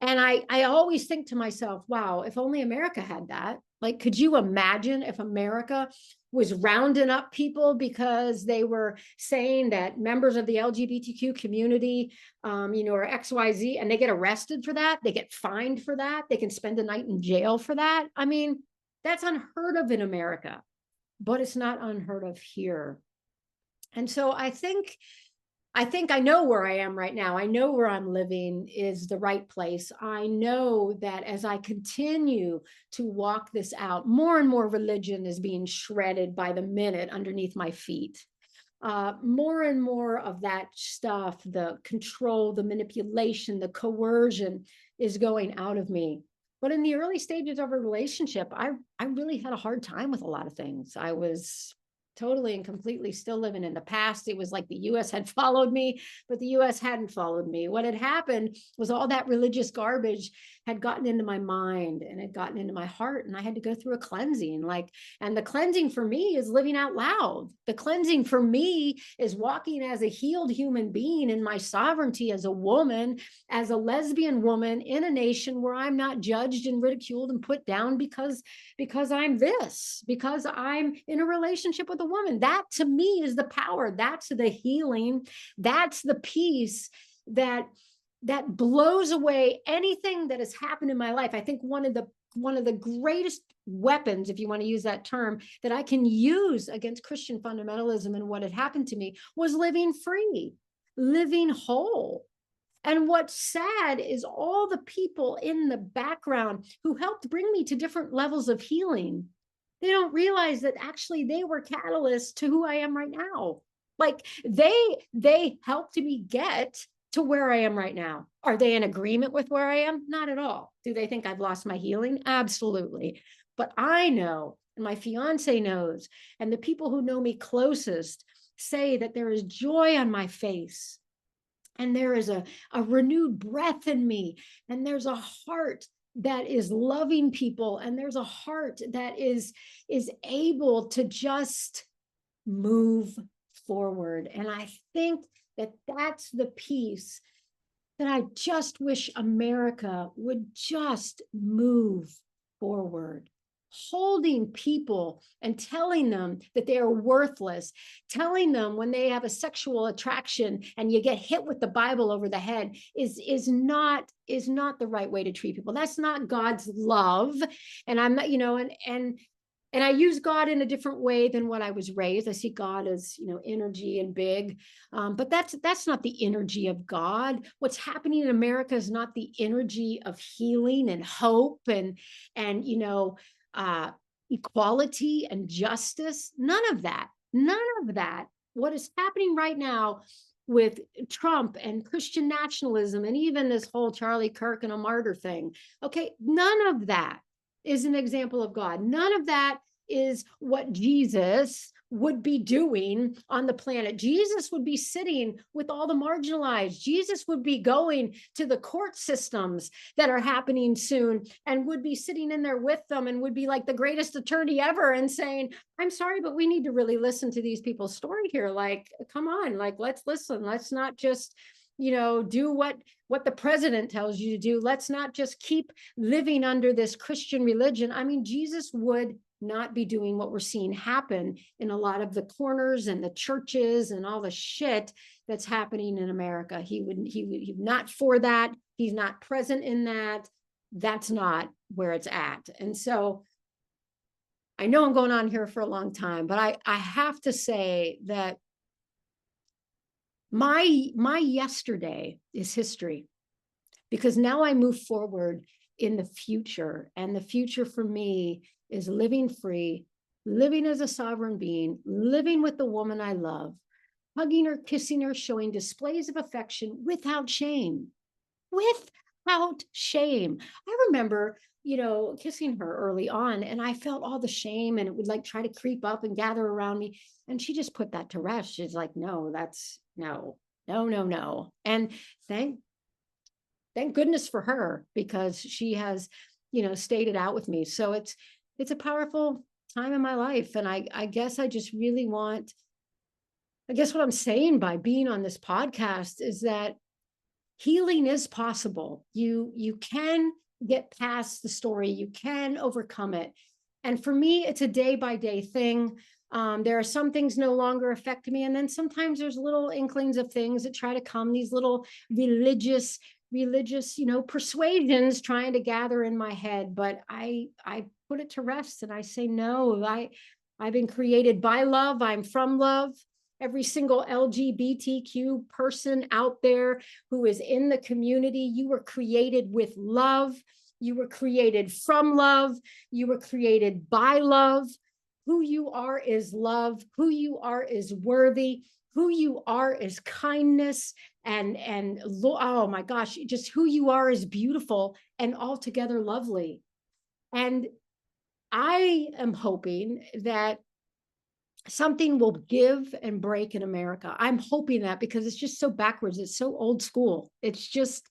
And I always think to myself, wow, if only America had that. Like, could you imagine if America was rounding up people because they were saying that members of the LGBTQ community, are XYZ, and they get arrested for that? They get fined for that. They can spend a night in jail for that. I mean, that's unheard of in America, but it's not unheard of here. And so I think I know where I am right now. I know where I'm living is the right place. I know that as I continue to walk this out, more and more religion is being shredded by the minute underneath my feet. More and more of that stuff, the control, the manipulation, the coercion is going out of me. But in the early stages of a relationship, I really had a hard time with a lot of things. I was totally and completely still living in the past. It was like the US had followed me, but the US hadn't followed me. What had happened was all that religious garbage had gotten into my mind and had gotten into my heart, and I had to go through a cleansing. And the cleansing for me is living out loud. The cleansing for me is walking as a healed human being in my sovereignty as a woman, as a lesbian woman in a nation where I'm not judged and ridiculed and put down because I'm this, because I'm in a relationship with a woman. That to me is the power. That's the healing. That's the peace that blows away anything that has happened in my life. I think one of the greatest weapons, if you want to use that term, that I can use against Christian fundamentalism and what had happened to me was living free, living whole. And what's sad is all the people in the background who helped bring me to different levels of healing. They don't realize that actually they were catalysts to who I am right now. Like they helped me get to where I am right now. Are they in agreement with where I am? Not at all. Do they think I've lost my healing? Absolutely. But I know, and my fiance knows, and the people who know me closest say that there is joy on my face. And there is a renewed breath in me. And there's a heart that is loving people. And there's a heart that is able to just move forward. And I think that that's the piece that I just wish America would just move forward. Holding people and telling them that they are worthless, telling them when they have a sexual attraction and you get hit with the Bible over the head is not the right way to treat people. That's not God's love. And I'm not, and And I use God in a different way than what I was raised. I see God as, energy and big, but that's not the energy of God. What's happening in America is not the energy of healing and hope and equality and justice. None of that. None of that. What is happening right now with Trump and Christian nationalism and even this whole Charlie Kirk and a martyr thing? Okay, none of that is an example of God. None of that is what Jesus would be doing on the planet. Jesus would be sitting with all the marginalized. Jesus would be going to the court systems that are happening soon and would be sitting in there with them and would be like the greatest attorney ever and saying, I'm sorry, but we need to really listen to these people's story here. Like, come on, like, let's listen. Let's not just do what the president tells you to do. Let's not just keep living under this Christian religion. I mean, Jesus would not be doing what we're seeing happen in a lot of the corners and the churches and all the shit that's happening in America. He's not for that. He's not present in that. That's not where it's at. And so I know I'm going on here for a long time, but I have to say that my yesterday is history, because now I move forward in the future, and the future for me is living free, living as a sovereign being, living with the woman I love, hugging her, kissing her, showing displays of affection without shame. Without shame. I remember, kissing her early on, and I felt all the shame, and it would like try to creep up and gather around me. And she just put that to rest. She's like, no, that's no. And thank goodness for her, because she has, stayed it out with me. So it's a powerful time in my life. And I guess I just really want, I guess what I'm saying by being on this podcast is that healing is possible. You can get past the story. You can overcome it. And for me, it's a day by day thing. There are some things no longer affect me. And then sometimes there's little inklings of things that try to come, these little religious, persuasions trying to gather in my head. But I put it to rest and I say, no, I've been created by love. I'm from love. Every single LGBTQ person out there who is in the community, you were created with love. You were created from love. You were created by love. Who you are is love. Who you are is worthy. Who you are is kindness. And oh my gosh, just who you are is beautiful and altogether lovely. And I am hoping that something will give and break in America. I'm hoping that, because it's just so backwards. It's so old school. It's just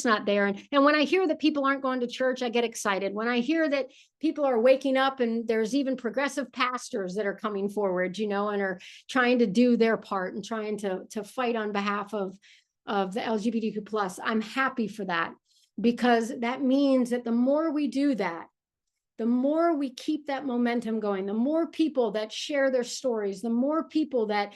not there. And when I hear that people aren't going to church, I get excited. When I hear that people are waking up, and there's even progressive pastors that are coming forward, and are trying to do their part and trying to fight on behalf of the LGBTQ plus, I'm happy for that, because that means that the more we do that, the more we keep that momentum going, the more people that share their stories, the more people that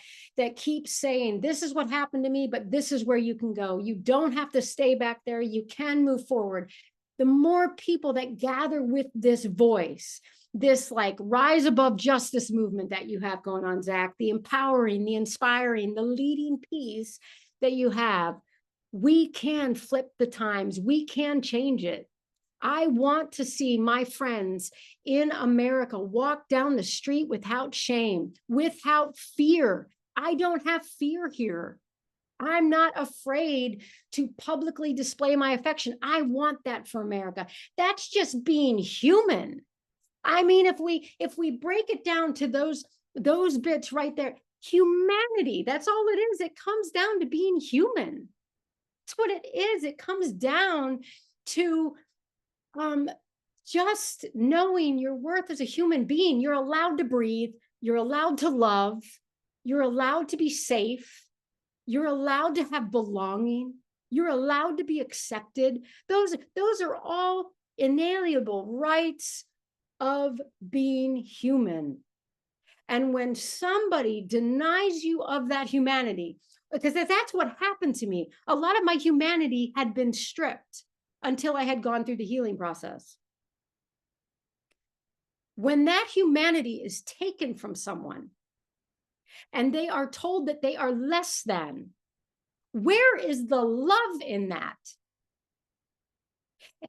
keep saying, this is what happened to me, but this is where you can go. You don't have to stay back there. You can move forward. The more people that gather with this voice, this like rise above justice movement that you have going on, Zach, the empowering, the inspiring, the leading piece that you have, we can flip the times. We can change it. I want to see my friends in America walk down the street without shame, without fear. I don't have fear here. I'm not afraid to publicly display my affection. I want that for America. That's just being human. I mean, if we break it down to those bits right there, humanity, that's all it is. It comes down to being human. That's what it is. It comes down to just knowing your worth as a human being. You're allowed to breathe. You're allowed to love. You're allowed to be safe. You're allowed to have belonging. You're allowed to be accepted. Those are all inalienable rights of being human. And when somebody denies you of that humanity, because that's what happened to me, a lot of my humanity had been stripped until I had gone through the healing process. When that humanity is taken from someone and they are told that they are less than, where is the love in that?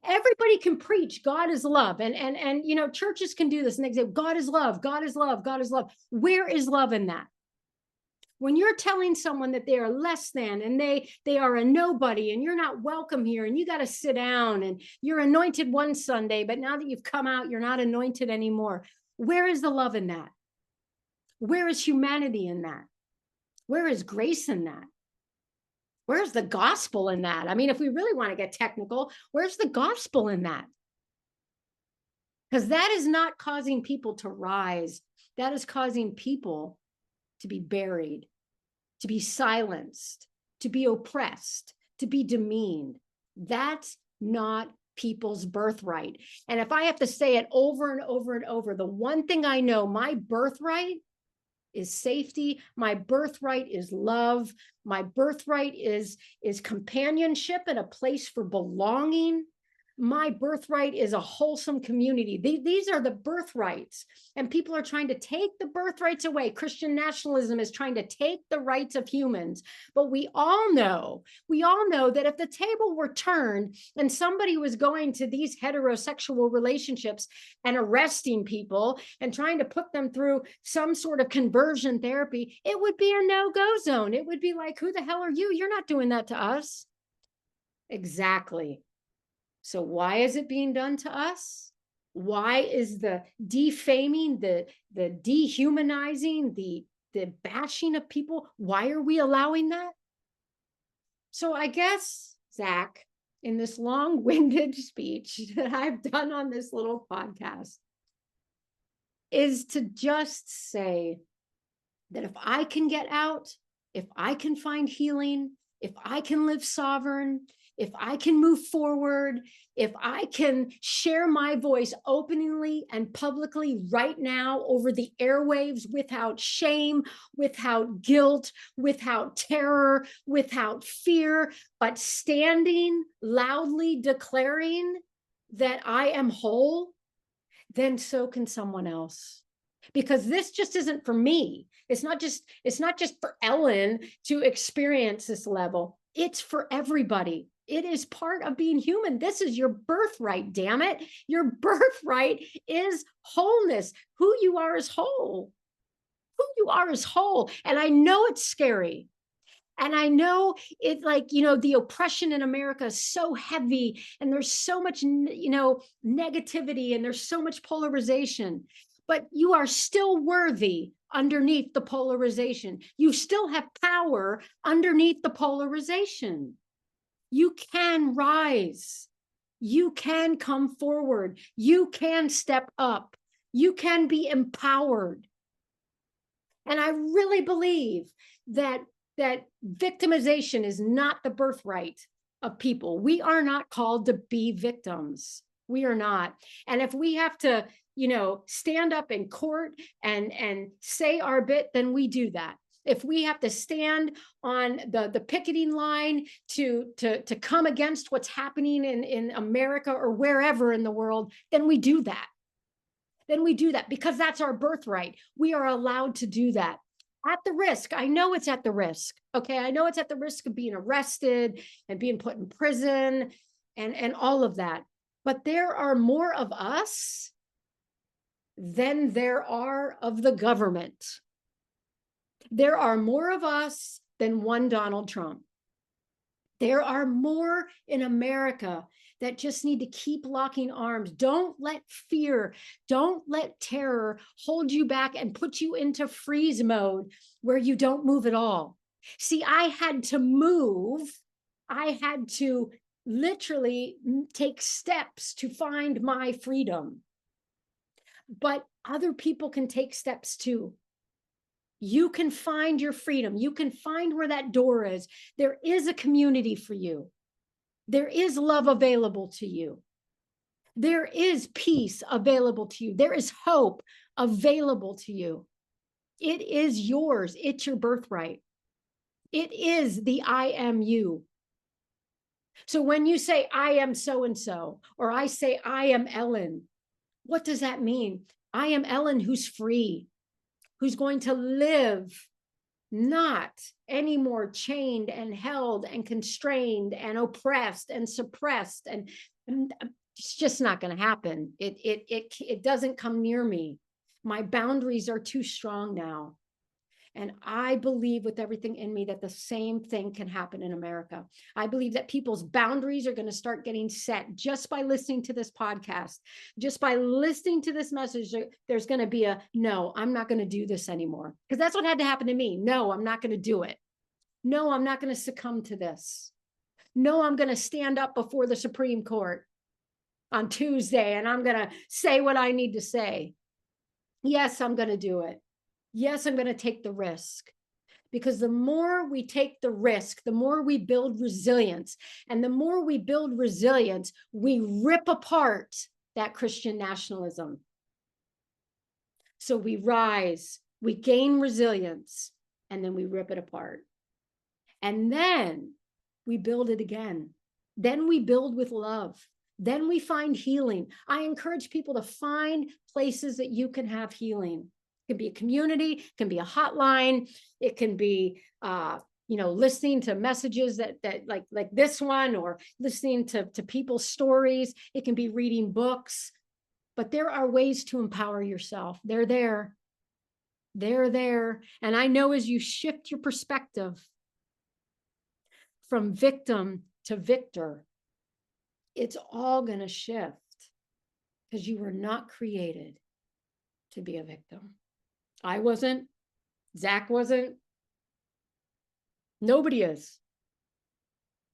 Everybody can preach God is love, and you know, churches can do this, and they say God is love, God is love, God is love. Where is love in that? When you're telling someone that they are less than and they are a nobody and you're not welcome here and you got to sit down and you're anointed one Sunday, but now that you've come out, you're not anointed anymore. Where is the love in that? Where is humanity in that? Where is grace in that? Where's the gospel in that? I mean, if we really want to get technical, where's the gospel in that? Because that is not causing people to rise. That is causing people to be buried, to be silenced, to be oppressed, to be demeaned. That's not people's birthright. And if I have to say it over and over and over, the one thing I know, my birthright is safety. My birthright is love. My birthright is companionship and a place for belonging. My birthright is a wholesome community. These are the birthrights, and people are trying to take the birthrights away. Christian nationalism is trying to take the rights of humans. But we all know that if the table were turned and somebody was going to these heterosexual relationships and arresting people and trying to put them through some sort of conversion therapy, it would be a no-go zone. It would be like, who the hell are you? You're not doing that to us. Exactly. So why is it being done to us? Why is the defaming, the dehumanizing, the bashing of people, why are we allowing that? So I guess, Zach, in this long-winded speech that I've done on this little podcast, is to just say that if I can get out, if I can find healing, if I can live sovereign, if I can move forward, if I can share my voice openly and publicly right now over the airwaves without shame, without guilt, without terror, without fear, but standing loudly declaring that I am whole, then so can someone else. Because this just isn't for me. It's not just for Ellen to experience this level. It's for everybody. It is part of being human. This is your birthright, damn it. Your birthright is wholeness. Who you are is whole. Who you are is whole. And I know it's scary. And I know it's like, you know, the oppression in America is so heavy and there's so much, you know, negativity and there's so much polarization, but you are still worthy underneath the polarization. You still have power underneath the polarization. You can rise. You can come forward. You can step up. You can be empowered. And I really believe that victimization is not the birthright of people. We are not called to be victims. We are not. And if we have to, you know, stand up in court and say our bit, then we do that. If we have to stand on the picketing line to come against what's happening in America or wherever in the world, then we do that. Then we do that because that's our birthright. We are allowed to do that. At the risk, I know it's at the risk. Okay, I know it's at the risk of being arrested and being put in prison and all of that. But there are more of us than there are of the government. There are more of us than one Donald Trump. There are more in America that just need to keep locking arms. Don't let fear, don't let terror hold you back and put you into freeze mode where you don't move at all. See, I had to move. I had to literally take steps to find my freedom. But other people can take steps too. You can find your freedom. You can find where that door is. There is a community for you. There is love available to you. There is peace available to you. There is hope available to you. It is yours. It's your birthright. It is the I am you. So when you say I am so-and-so, or I say I am Ellen, what does that mean? I am Ellen, who's free, who's going to live not anymore chained and held and constrained and oppressed and suppressed. And it's just not going to happen. It doesn't come near me. My boundaries are too strong now. And I believe with everything in me that the same thing can happen in America. I believe that people's boundaries are going to start getting set just by listening to this podcast, just by listening to this message. There's going to be a no, I'm not going to do this anymore. Because that's what had to happen to me. No, I'm not going to do it. No, I'm not going to succumb to this. No, I'm going to stand up before the Supreme Court on Tuesday and I'm going to say what I need to say. Yes, I'm going to do it. Yes, I'm going to take the risk, because the more we take the risk, the more we build resilience. And the more we build resilience, we rip apart that Christian nationalism. So we rise, we gain resilience, and then we rip it apart. And then we build it again. Then we build with love. Then we find healing. I encourage people to find places that you can have healing. It can be a community, it can be a hotline, it can be listening to messages that like this one, or listening to people's stories. It can be reading books, but there are ways to empower yourself. They're there. They're there. And I know as you shift your perspective from victim to victor, it's all going to shift, because you were not created to be a victim. I wasn't. Zach wasn't. Nobody is.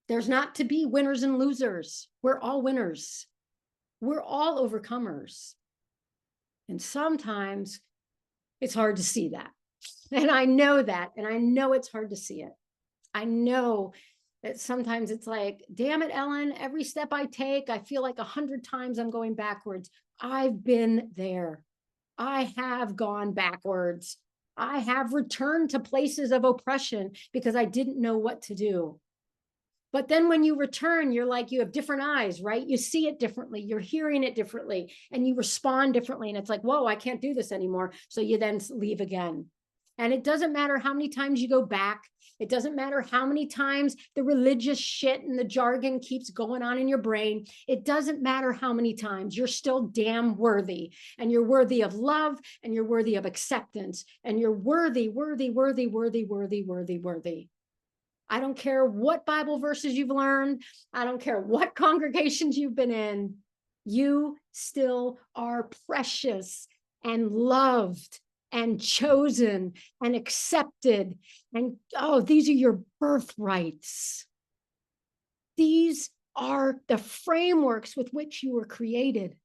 There's not to be winners and losers. We're all winners. We're all overcomers. And sometimes it's hard to see that. And I know that. And I know it's hard to see it. I know that sometimes it's like, damn it, Ellen, every step I take, I feel like 100 times I'm going backwards. I've been there. I have gone backwards. I have returned to places of oppression because I didn't know what to do. But then when you return, you're like, you have different eyes, right? You see it differently. You're hearing it differently, and you respond differently. And it's like, whoa, I can't do this anymore. So you then leave again. And it doesn't matter how many times you go back. It doesn't matter how many times the religious shit and the jargon keeps going on in your brain. It doesn't matter how many times. You're still damn worthy. And you're worthy of love, and you're worthy of acceptance. And you're worthy, worthy, worthy, worthy, worthy, worthy, worthy. I don't care what Bible verses you've learned. I don't care what congregations you've been in. You still are precious and loved and chosen and accepted. And these are your birthrights. These are the frameworks with which you were created.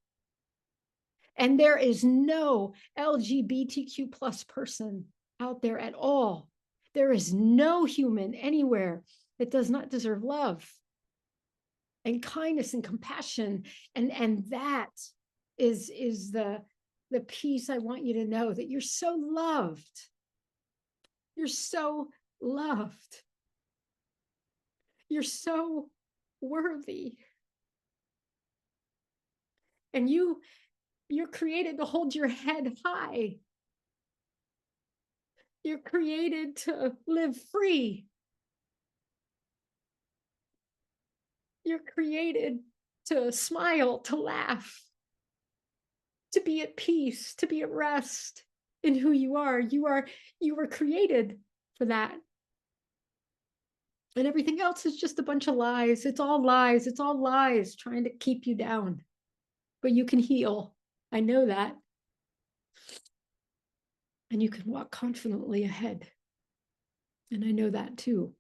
And there is no LGBTQ plus person out there at all. There is no human anywhere that does not deserve love and kindness and compassion. And that is the piece I want you to know, that you're so loved. You're so loved. You're so worthy. And you're created to hold your head high. You're created to live free. You're created to smile, to laugh, to be at peace, to be at rest in who you are. You were created for that. And everything else is just a bunch of lies. It's all lies. It's all lies trying to keep you down. But you can heal. I know that. And you can walk confidently ahead. And I know that too.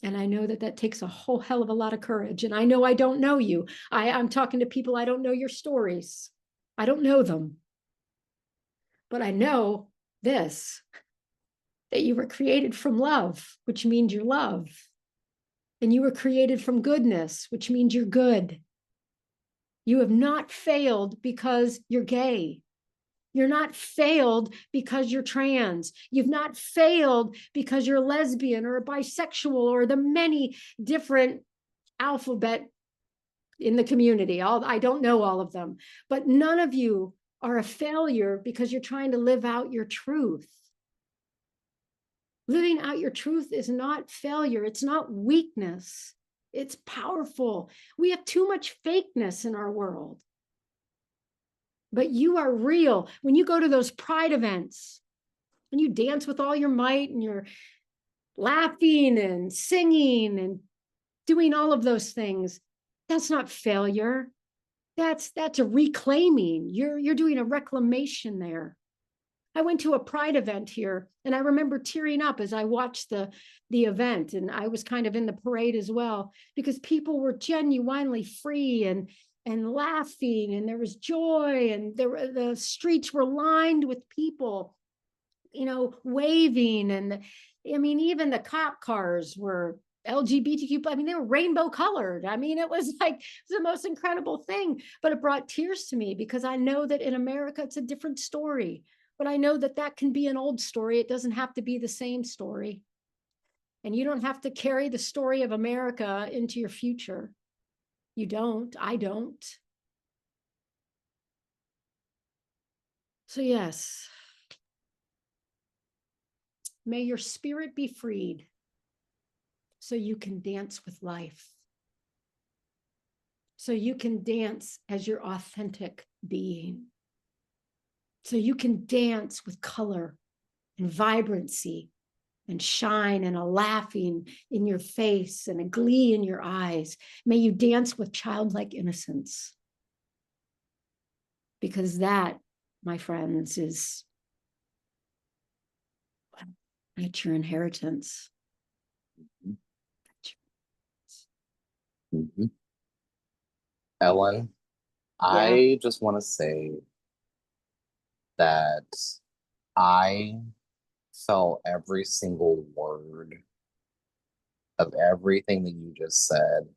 And I know that that takes a whole hell of a lot of courage. And I know I don't know you. I'm talking to people, I don't know your stories. I don't know them. But I know this, that you were created from love, which means you're love. And you were created from goodness, which means you're good. You have not failed because you're gay. You're not failed because you're trans. You've not failed because you're lesbian or bisexual or the many different alphabet in the community. I don't know all of them, but none of you are a failure because you're trying to live out your truth. Living out your truth is not failure. It's not weakness. It's powerful. We have too much fakeness in our world. But you are real. When you go to those pride events and you dance with all your might and you're laughing and singing and doing all of those things, that's not failure. That's a reclaiming. You're doing a reclamation there. I went to a pride event here and I remember tearing up as I watched the event, and I was kind of in the parade as well because people were genuinely free and laughing, and there was joy, and the streets were lined with people, waving, and I mean even the cop cars were LGBTQ. I mean, they were rainbow colored. I mean, it was the most incredible thing, but it brought tears to me because I know that in America it's a different story. But I know that can be an old story. It doesn't have to be the same story. And you don't have to carry the story of America into your future. You don't. I don't. So, yes, may your spirit be freed so you can dance with life. So you can dance as your authentic being. So you can dance with color and vibrancy and shine and a laughing in your face and a glee in your eyes. May you dance with childlike innocence. Because that, my friends, that's your inheritance. Mhm. Ellen, Yeah. I just want to say that I felt every single word of everything that you just said.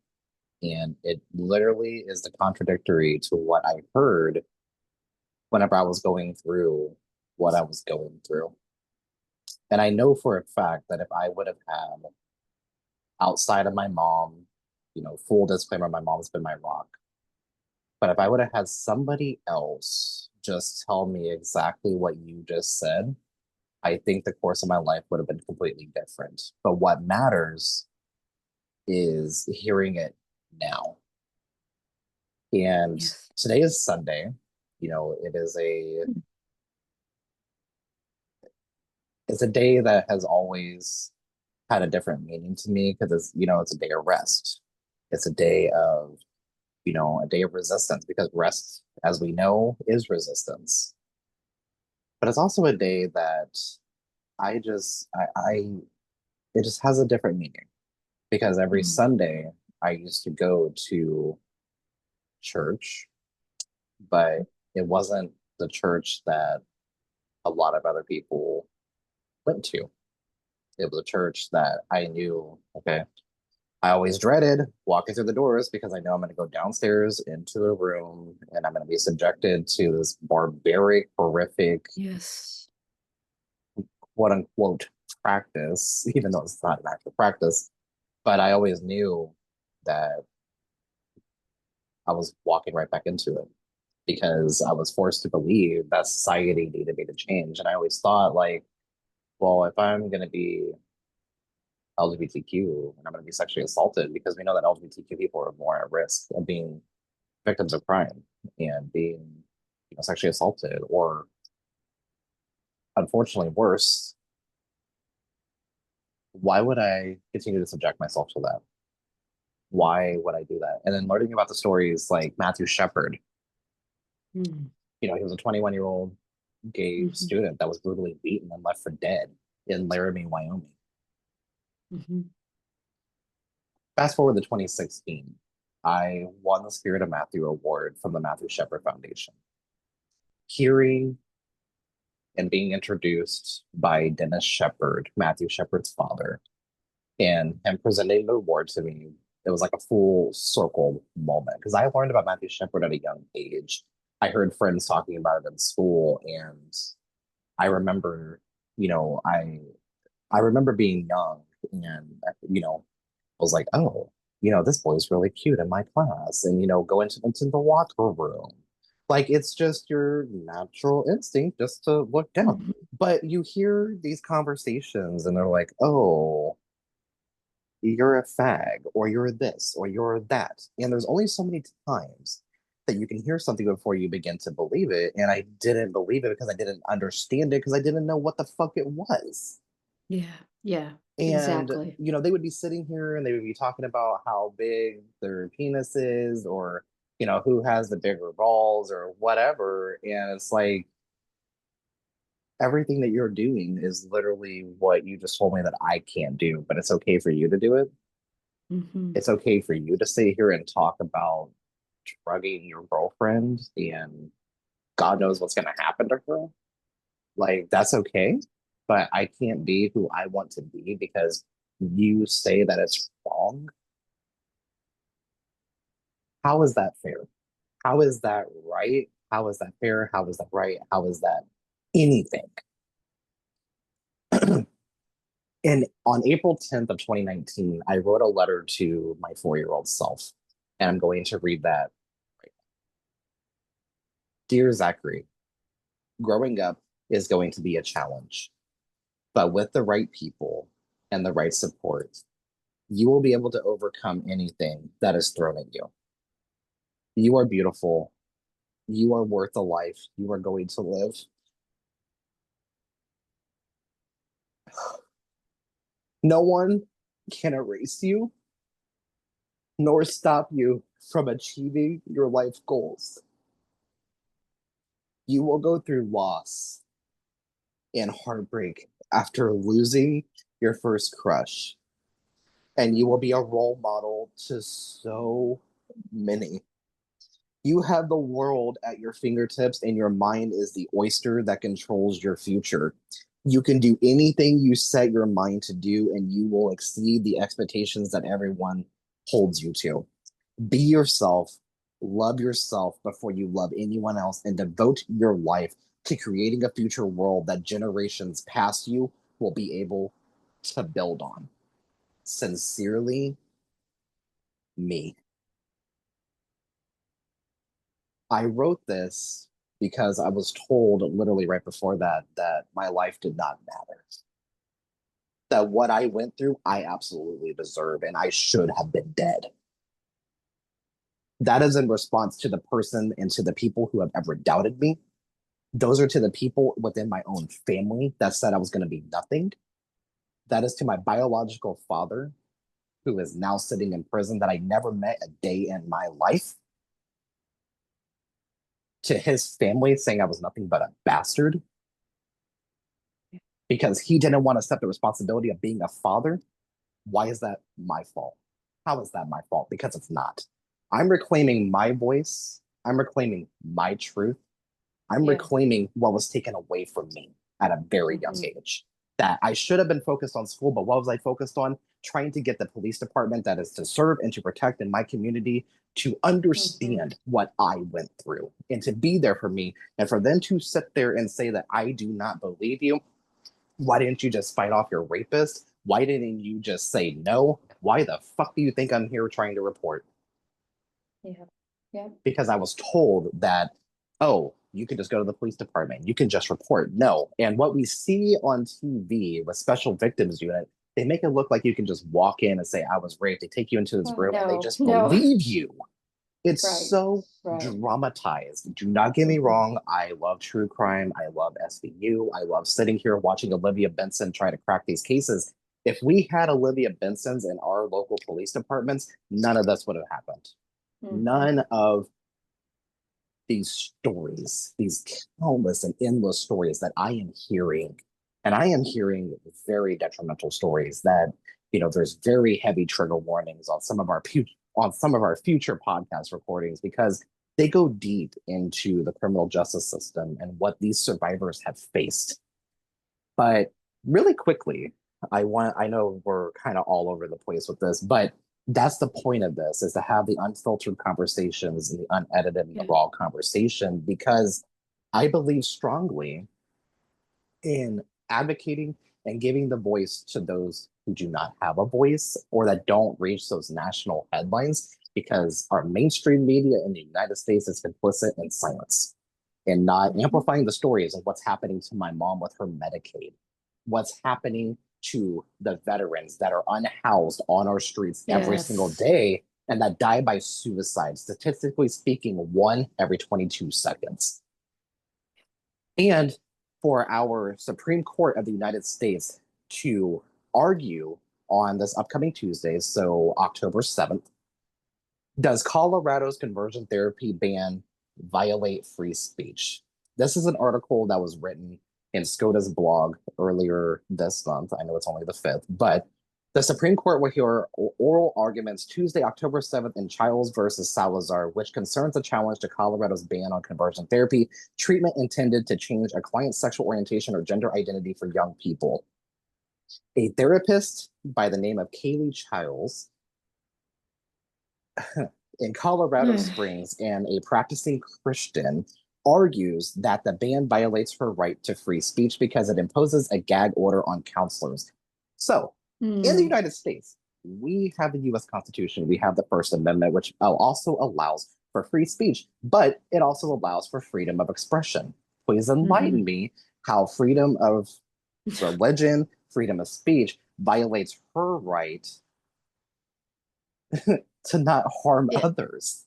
And it literally is the contradictory to what I heard whenever I was going through what I was going through. And I know for a fact that if I would have had outside of my mom, full disclaimer, my mom's been my rock. But if I would have had somebody else just tell me exactly what you just said, I think the course of my life would have been completely different. But what matters is hearing it now. And Yes. today is Sunday. It is it's a day that has always had a different meaning to me because it's a day of rest. It's a day of, a day of resistance because rest, as we know, is resistance. But it's also a day that I it just has a different meaning because every Mm. Sunday I used to go to church, but it wasn't the church that a lot of other people went to. It was a church that I knew, okay, I always dreaded walking through the doors because I know I'm going to go downstairs into a room and I'm going to be subjected to this barbaric, horrific, Yes. quote unquote practice, even though it's not an actual practice. But I always knew that I was walking right back into it because I was forced to believe that society needed me to change. And I always thought, like, well, if I'm going to be LGBTQ and I'm going to be sexually assaulted, because we know that LGBTQ people are more at risk of being victims of crime and being, sexually assaulted, or unfortunately worse. Why would I continue to subject myself to that? Why would I do that? And then learning about the stories like Matthew Shepard, Mm. he was a 21-year-old gay Mhm. student that was brutally beaten and left for dead in Laramie, Wyoming. Mhm. Fast forward to 2016, I won the Spirit of Matthew Award from the Matthew Shepard Foundation. Hearing and being introduced by Dennis Shepard, Matthew Shepard's father, and him presenting the award to me, it was like a full circle moment because I learned about Matthew Shepard at a young age. I heard friends talking about it in school, and I remember, you know, I I remember being young, and I was like, oh, this boy's really cute in my class, and go into the locker room. Like it's just your natural instinct just to look down. Mhm. But you hear these conversations and they're like, oh, you're a fag, or you're this, or you're that. And there's only so many times that you can hear something before you begin to believe it. And I didn't believe it because I didn't understand it because I didn't know what the fuck it was. Yeah, yeah, And, exactly. they would be sitting here and they would be talking about how big their penis is, or, who has the bigger balls or whatever. And it's like, everything that you're doing is literally what you just told me that I can't do, but it's okay for you to do it. Mhm. It's okay for you to sit here and talk about drugging your girlfriend and God knows what's going to happen to her. Like, that's okay. But I can't be who I want to be because you say that it's wrong. How is that fair? How is that right? How is that fair? How is that right? How is that anything? And on April 10th of 2019, I wrote a letter to my 4-year-old self. And I'm going to read that. Dear Zachary, growing up is going to be a challenge, but with the right people and the right support, you will be able to overcome anything that is thrown at you. You are beautiful. You are worth a life you are going to live. No one can erase you nor stop you from achieving your life goals. You will go through loss and heartbreak after losing your first crush, and you will be a role model to so many. You have the world at your fingertips, and your mind is the oyster that controls your future. You can do anything you set your mind to do, and you will exceed the expectations that everyone holds you to. Be yourself, love yourself before you love anyone else, and devote your life to creating a future world that generations past you will be able to build on. Sincerely, me. I wrote this because I was told literally right before that my life did not matter. That what I went through, I absolutely deserve, and I should have been dead. That is in response to the person and to the people who have ever doubted me. Those are to the people within my own family that said I was going to be nothing. That is to my biological father, who is now sitting in prison that I never met a day in my life. To his family saying I was nothing but a bastard because he didn't want to accept the responsibility of being a father. Why is that my fault? How is that my fault? Because it's not. I'm reclaiming my voice. I'm reclaiming my truth. I'm Yeah. reclaiming what was taken away from me at a very young Mhm. age. That I should have been focused on school, but what was I focused on? Trying to get the police department that is to serve and to protect in my community to Mhm. understand what I went through and to be there for me. And for them to sit there and say that I do not believe you, why didn't you just fight off your rapist? Why didn't you just say no? Why the fuck do you think I'm here trying to report? Yeah. Yeah. Because I was told that, oh, you can just go to the police department. You can just report. No. And what we see on TV with Special Victims Unit, they make it look like you can just walk in and say, I was raped. They take you into this Oh, room and they no, just no. believe you. It's Right. so Right. dramatized. Do not get me Mhm. wrong. I love true crime. I love SVU. I love sitting here watching Olivia Benson try to crack these cases. If we had Olivia Bensons in our local police departments, none of this would have happened. Mhm. None of these stories, these countless and endless stories that I am hearing. And I am hearing very detrimental stories that, there's very heavy trigger warnings on some of our future podcast recordings because they go deep into the criminal justice system and what these survivors have faced. But really quickly, I know we're kind of all over the place with this, but that's the point of this is to have the unfiltered conversations and the unedited and the Yeah. raw conversation because I believe strongly in advocating and giving the voice to those who do not have a voice or that don't reach those national headlines because our mainstream media in the United States is complicit in silence and not Mhm. amplifying the stories of what's happening to my mom with her Medicaid, what's happening to the veterans that are unhoused on our streets every single Yes. day and that die by suicide, statistically speaking, one every 22 seconds. And for our Supreme Court of the United States to argue on this upcoming Tuesday, so October 7th, does Colorado's conversion therapy ban violate free speech? This is an article that was written in SCOTUS blog earlier this month. I know it's only the 5th, but the Supreme Court will hear oral arguments Tuesday, October 7th in Childs versus Salazar, which concerns a challenge to Colorado's ban on conversion therapy, treatment intended to change a client's sexual orientation or gender identity for young people. A therapist by the name of Kaylee Childs in Colorado Springs and a practicing Christian argues that the ban violates her right to free speech because it imposes a gag order on counselors. So, in the Mm. United States, we have the US Constitution, we have the First Amendment, which also allows for free speech, but it also allows for freedom of expression. Please enlighten Mhm. me how freedom of religion, freedom of speech violates her right to not harm Yeah, others.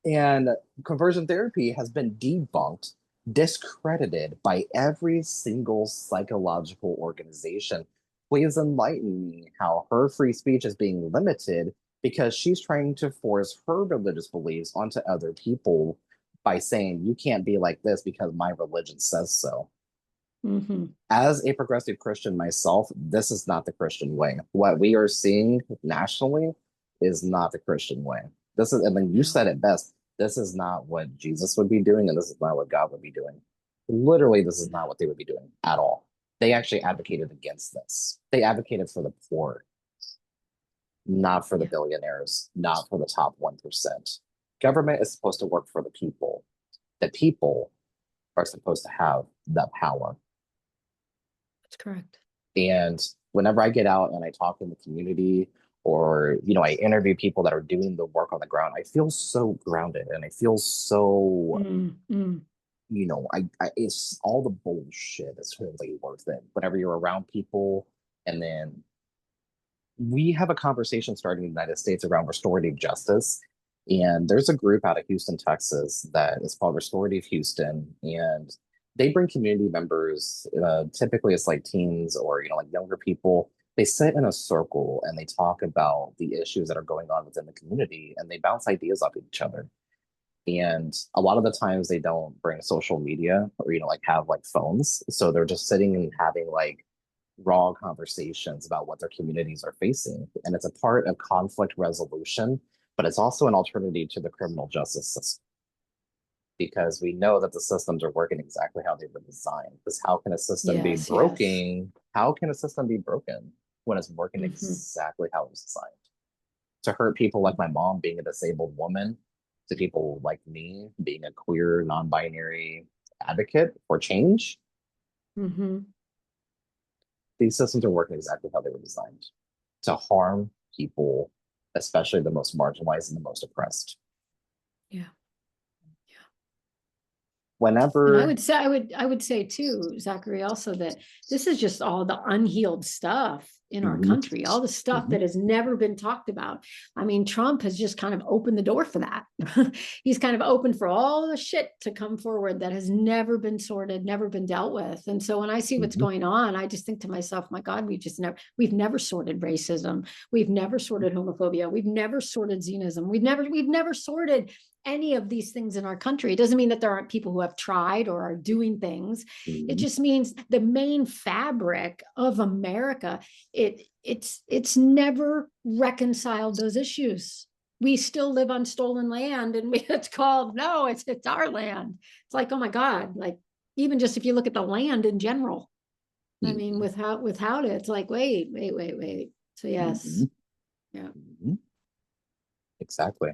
And conversion therapy has been debunked, discredited by every single psychological organization. Please enlighten me how her free speech is being limited because she's trying to force her religious beliefs onto other people by saying, you can't be like this because my religion says so. mhm. As a progressive Christian myself, this is not the Christian way. What we are seeing nationally is not the Christian way. This is, and then you No. said it best. This is not what Jesus would be doing, and this is not what God would be doing. Literally, this is No. not what they would be doing at all. They actually advocated against this. They advocated for the poor, not for the Yeah, billionaires, not for the top 1%. Government is supposed to work for the people. The people are supposed to have the power. that's correct. And whenever I get out and I talk in the community or, I interview people that are doing the work on the ground, I feel so grounded and I feel so, Mm, mm. it's all the bullshit is totally worth it. Whenever you're around people and then we have a conversation starting in the United States around restorative justice. And there's a group out of Houston, Texas that is called Restorative Houston. And they bring community members, typically it's like teens or, like younger people. They sit in a circle and they talk about the issues that are going on within the community and they bounce ideas off each other. And a lot of the times they don't bring social media or, like have like phones. So they're just sitting and having like raw conversations about what their communities are facing. And it's a part of conflict resolution, but it's also an alternative to the criminal justice system because we know that the systems are working exactly how they were designed. Because how can a system be Yes, yes. broken? How can a system be broken when it's working Mhm. exactly how it was designed? To hurt people like my mom being a disabled woman, to people like me being a queer, non-binary advocate for change, Mhm. these systems are working exactly how they were designed to harm people, especially the most marginalized and the most oppressed. Yeah. And I Whenever, would say, I would say too, Zachary, also that this is just all the unhealed stuff in our mhm, country, all the stuff mhm, that has never been talked about. I mean, Trump has just kind of opened the door for that. He's kind of opened for all the shit to come forward that has never been sorted, never been dealt with. And so when I see what's mhm, going on, I just think to myself, my God, we've never sorted racism. We've never sorted homophobia. We've never sorted xenism. We've never sorted any of these things in our country. It doesn't mean that there aren't people who have tried or are doing things. It mhm, just means the main fabric of America, it's never reconciled those issues. We still live on stolen land and it's called, no, it's our land. It's like, oh my God, like even just if you look at the land in general, I mean, mhm, without it, it's like, wait. So yes, mhm, yeah. mhm. Exactly.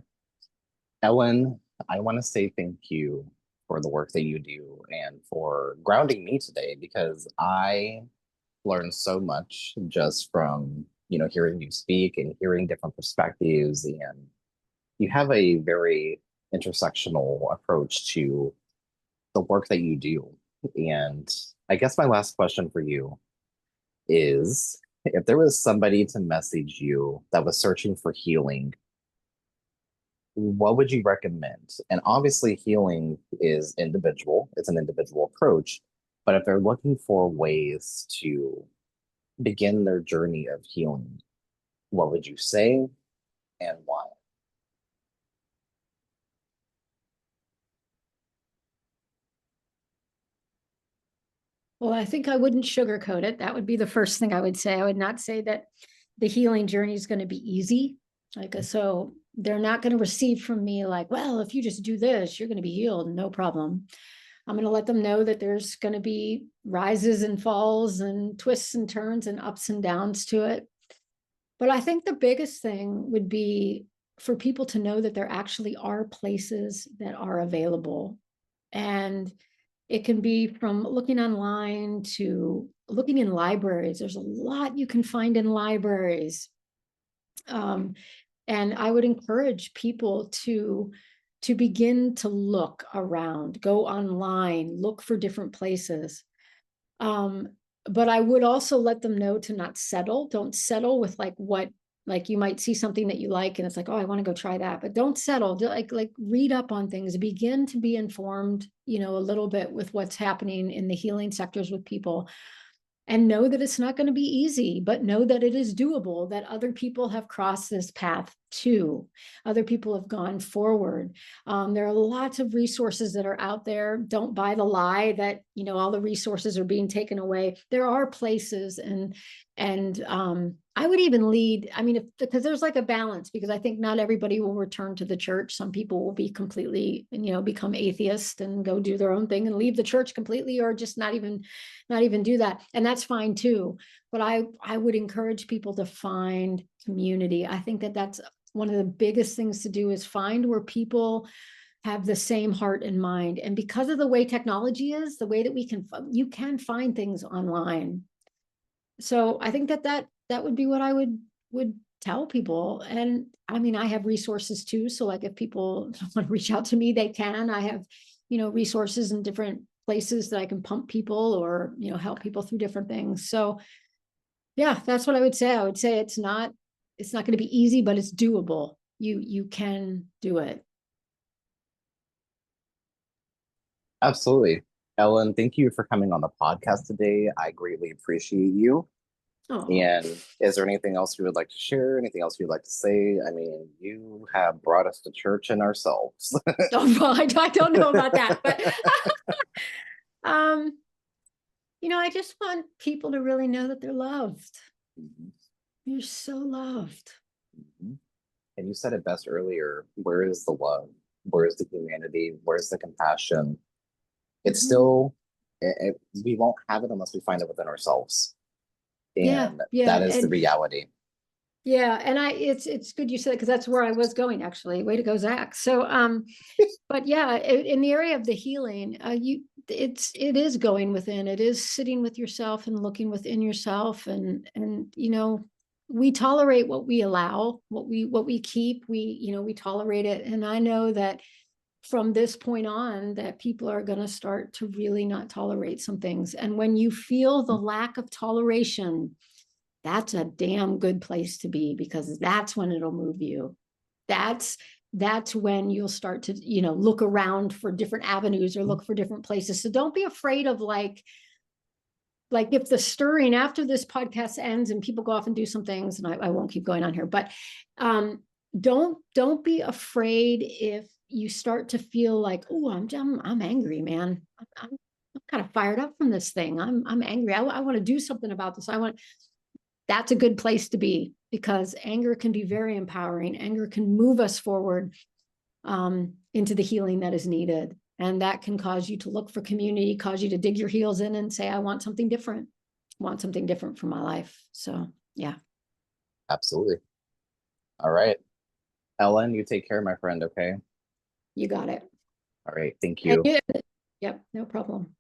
Ellen, I want to say thank you for the work that you do and for grounding me today because I learned so much just from, hearing you speak and hearing different perspectives and you have a very intersectional approach to the work that you do. And I guess my last question for you is if there was somebody to message you that was searching for healing, what would you recommend? And obviously, healing is individual, it's an individual approach. But if they're looking for ways to begin their journey of healing, what would you say and why? Well, I think I wouldn't sugarcoat it. That would be the first thing I would say. I would not say that the healing journey is going to be easy. So they're not going to receive from me like, well, if you just do this, you're going to be healed. No problem. I'm going to let them know that there's going to be rises and falls and twists and turns and ups and downs to it. But I think the biggest thing would be for people to know that there actually are places that are available. And it can be from looking online to looking in libraries. There's a lot you can find in libraries. And I would encourage people to begin to look around, go online, look for different places. But I would also let them know to not settle. Don't settle with like you might see something that you like and it's like, oh, I want to go try that. But don't settle. Like read up on things, begin to be informed, a little bit with what's happening in the healing sectors with people. And know that it's not going to be easy, but know that it is doable, that other people have crossed this path too. Other people have gone forward. There are lots of resources that are out there. Don't buy the lie that, all the resources are being taken away. There are places and I would even lead, because there's like a balance, because I think not everybody will return to the church. Some people will be completely, become atheist and go do their own thing and leave the church completely, or just not even do that. And that's fine too. But I would encourage people to find community. I think that that's one of the biggest things to do, is find where people have the same heart and mind. And because of the way technology is, the way that you can find things online. So I think that would be what I would tell people. And I have resources too. So like if people want to reach out to me, they can. I have, resources in different places that I can pump people or, help people through different things. So yeah, that's what I would say. I would say it's not going to be easy, but it's doable. You can do it. Absolutely. Ellen, thank you for coming on the podcast today. I greatly appreciate you. Oh, And is there anything else you would like to share? Anything else you'd like to say? I mean, you have brought us to church and ourselves. I don't know about that, but um, I just want people to really know that they're loved. Mhm, You're so loved. mhm. And you said it best earlier. Where is the love? Where is the humanity? Where's the compassion? It's Mhm. still, we won't have it unless we find it within ourselves. Yeah, And yeah, that is the and reality. yeah, and it's good you said it, because that's where I was going actually. Way to go, Zach. So but yeah, in the area of the healing, it is going within. It is sitting with yourself and looking within yourself, and we tolerate what we allow, what we keep. We tolerate it, and I know that from this point on, that people are going to start to really not tolerate some things. And when you feel the lack of toleration, that's a damn good place to be, because that's when it'll move you. That's when you'll start to look around for different avenues or look for different places. So don't be afraid of like if the stirring after this podcast ends and people go off and do some things, and I won't keep going on here, but don't be afraid if you start to feel like, oh, I'm angry, man. I'm kind of fired up from this thing. I'm angry. I want to do something about this. That's a good place to be, because anger can be very empowering. Anger can move us forward into the healing that is needed. And that can cause you to look for community, cause you to dig your heels in and say, I want something different. I want something different for my life. So, yeah, Absolutely. All right. Ellen, you take care, my friend. Okay. you got it. All right. Thank And you. yep, no problem.